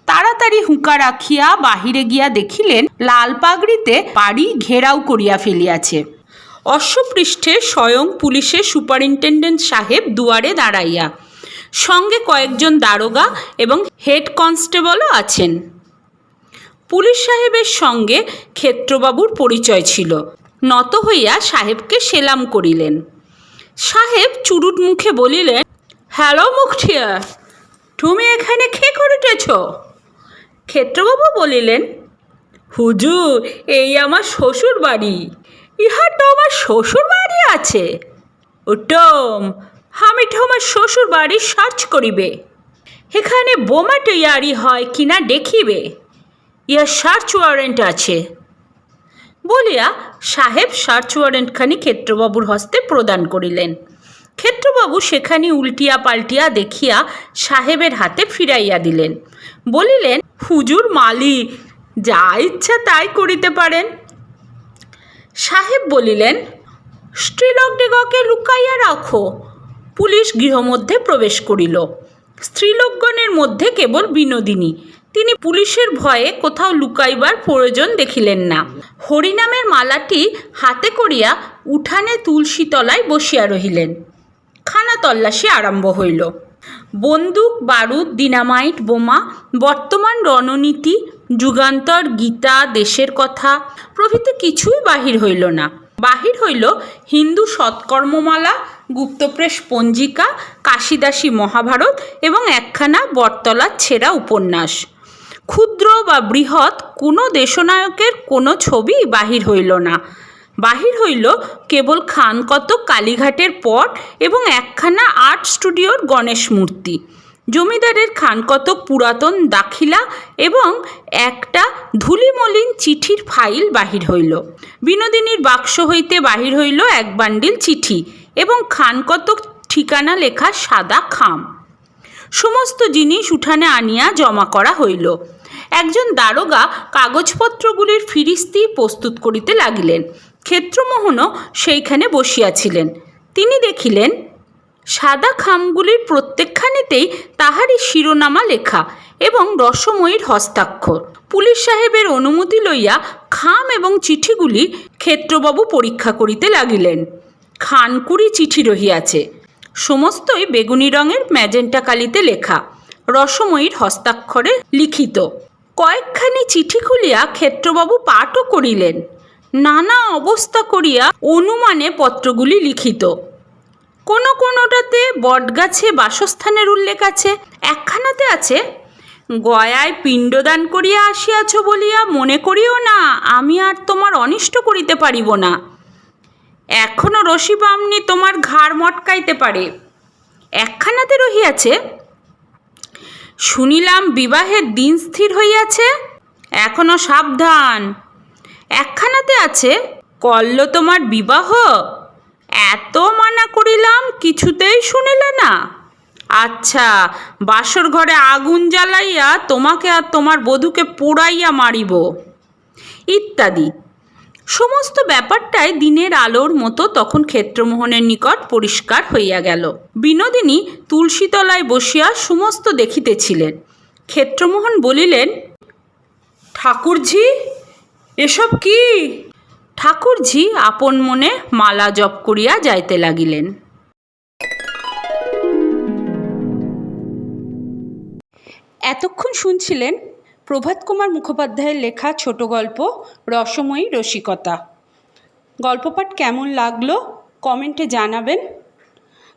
Speaker 1: তাড়াতাড়ি হুঁকা রাখিয়া বাহিরে গিয়া দেখিলেন লাল পাগড়িতে বাড়ি ঘেরাও করিয়া ফেলিয়াছে। অশ্বপৃষ্ঠে স্বয়ং পুলিশের সুপারিনটেন্ডেন্ট সাহেব দুয়ারে দাঁড়াইয়া, সঙ্গে কয়েকজন দারোগা এবং হেড কনস্টেবলও আছেন। পুলিশ সাহেবের সঙ্গে ক্ষেত্রবাবুর পরিচয় ছিল। নত হইয়া সাহেবকে সেলাম করিলেন। সাহেব চুরুট মুখে বলিলেন, হ্যালো মুখঠিয়া, তুমি এখানে কে করিতেছ? ক্ষেত্রবাবু বলিলেন, হুজুর, এই আমার শ্বশুর বাড়ি। ইহা তো আমার শ্বশুর বাড়ি আছে। উত্তম, আমি তো আমার শ্বশুর বাড়ি সার্চ করিবে, এখানে বোমা তৈয়ারি হয় কিনা দেখিবে। ইয়া সার্চ ওয়ারেন্ট আছে বলিয়া সাহেব সার্চ ওয়ারেন্টখানি ক্ষেত্রবাবুর হস্তে প্রদান করিলেন। ক্ষেত্রবাবু সেখানি উল্টিয়া পাল্টিয়া দেখিয়া সাহেবের হাতে ফিরাইয়া দিলেন, বলিলেন, হুজুর মালি, যা ইচ্ছা তাই করিতে পারেন। সাহেব বলিলেন, স্ত্রীলোকদিগকে লুকাইয়া রাখো। পুলিশ গৃহমধ্যে প্রবেশ করিল। স্ত্রীলোকগণের মধ্যে কেবল বিনোদিনী, তিনি পুলিশের ভয়ে কোথাও লুকাইবার প্রয়োজন দেখিলেন না। হরিনামের মালাটি হাতে করিয়া উঠানে তুলসী তলায় বসিয়া রহিলেন। খানা তল্লাশি আরম্ভ হইল। বন্দুক, বারুদ, ডিনামাইট, বোমা, বর্তমান রণনীতি, যুগান্তর, গীতা, দেশের কথা প্রভৃতি কিছুই বাহির হইল না। বাহির হইল হিন্দু সৎকর্মমালা, গুপ্তপ্রেস পঞ্জিকা, কাশিদাসী মহাভারত এবং একখানা বটতলার ছেঁড়া উপন্যাস। ক্ষুদ্র বা বৃহৎ কোনো দেশনায়কের কোনো ছবি বাহির হইল না। বাহির হইল কেবল খানকতক কালীঘাটের পট এবং একখানা আর্ট স্টুডিওর গণেশ মূর্তি, জমিদারের খানকতক পুরাতন দাখিলা এবং একটা ধূলিমলিন চিঠির ফাইল বাহির হইল। বিনোদিনীর বাক্স হইতে বাহির হইল এক বান্ডিল চিঠি এবং খানকতক ঠিকানা লেখা সাদা খাম। সমস্ত জিনিস উঠানে আনিয়া জমা করা হইল। একজন দারোগা কাগজপত্রগুলির ফিরিস্তি প্রস্তুত করিতে লাগিলেন। ক্ষেত্রমোহনও সেইখানে বসিয়াছিলেন। তিনি দেখিলেন সাদা খামগুলির প্রত্যেকখানিতেই তাহারই শিরোনামা লেখা এবং রসময়ীর হস্তাক্ষর। পুলিশ সাহেবের অনুমতি লইয়া খাম এবং চিঠিগুলি ক্ষেত্রবাবু পরীক্ষা করিতে লাগিলেন। খানকুড়ি চিঠি রহিয়াছে, সমস্তই বেগুনি রঙের ম্যাজেন্টা কালিতে লেখা, রসময়ীর হস্তাক্ষরে লিখিত। কয়েকখানি চিঠি খুলিয়া ক্ষেত্রবাবু পাঠও করিলেন। নানা অবস্থা করিয়া অনুমানে পত্রগুলি লিখিত। কোনোটাতে বটগাছে বাসস্থানের উল্লেখ আছে, একখানাতে আছে, গয়ায় পিণ্ডদান করিয়া আসিয়াছ বলিয়া মনে করিও না আমি আর তোমার অনিষ্ট করিতে পারিব না। এখনও রশি বামনি তোমার ঘাড় মটকাইতে পারে। একখানাতে রহিয়াছে, শুনিলাম বিবাহের দিন স্থির হইয়াছে, এখনও সাবধান। একখানাতে আছে, করল তোমার বিবাহ, এত মানা করিলাম কিছুতেই শুনিলে না। আচ্ছা, বাসর ঘরে আগুন জ্বালাইয়া তোমাকে আর তোমার বধূকে পোড়াইয়া মারিব, ইত্যাদি। সমস্ত ব্যাপারটাই দিনের আলোর মতো তখন ক্ষেত্রমোহনের নিকট পরিষ্কার হইয়া গেল। বিনোদিনী তুলসীতলায় বসিয়া সমস্ত দেখিতেছিলেন। ক্ষেত্রমোহন বলিলেন, ঠাকুরঝি, এসব কি? ঠাকুরঝি আপন মনে মালা জপ করিয়া যাইতে লাগিলেন। এতক্ষণ শুনছিলেন প্রভাত কুমার মুখোপাধ্যায়ের লেখা ছোট গল্প রসময়ী রসিকতা। গল্পপাঠ কেমন লাগলো কমেন্টে জানাবেন।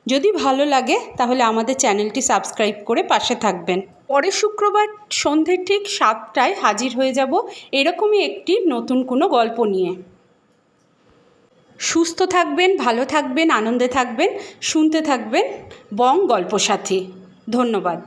Speaker 1: যদি ভালো লাগে তাহলে আমাদের চ্যানেলটি সাবস্ক্রাইব করে পাশে থাকবেন। পরের শুক্রবার সন্ধ্যে ঠিক 7টায় হাজির হয়ে যাব এরকমই একটি নতুন কোনো গল্প নিয়ে। সুস্থ থাকবেন, ভালো থাকবেন, আনন্দে থাকবেন, শুনতে থাকবেন বং গল্পসাথী। ধন্যবাদ।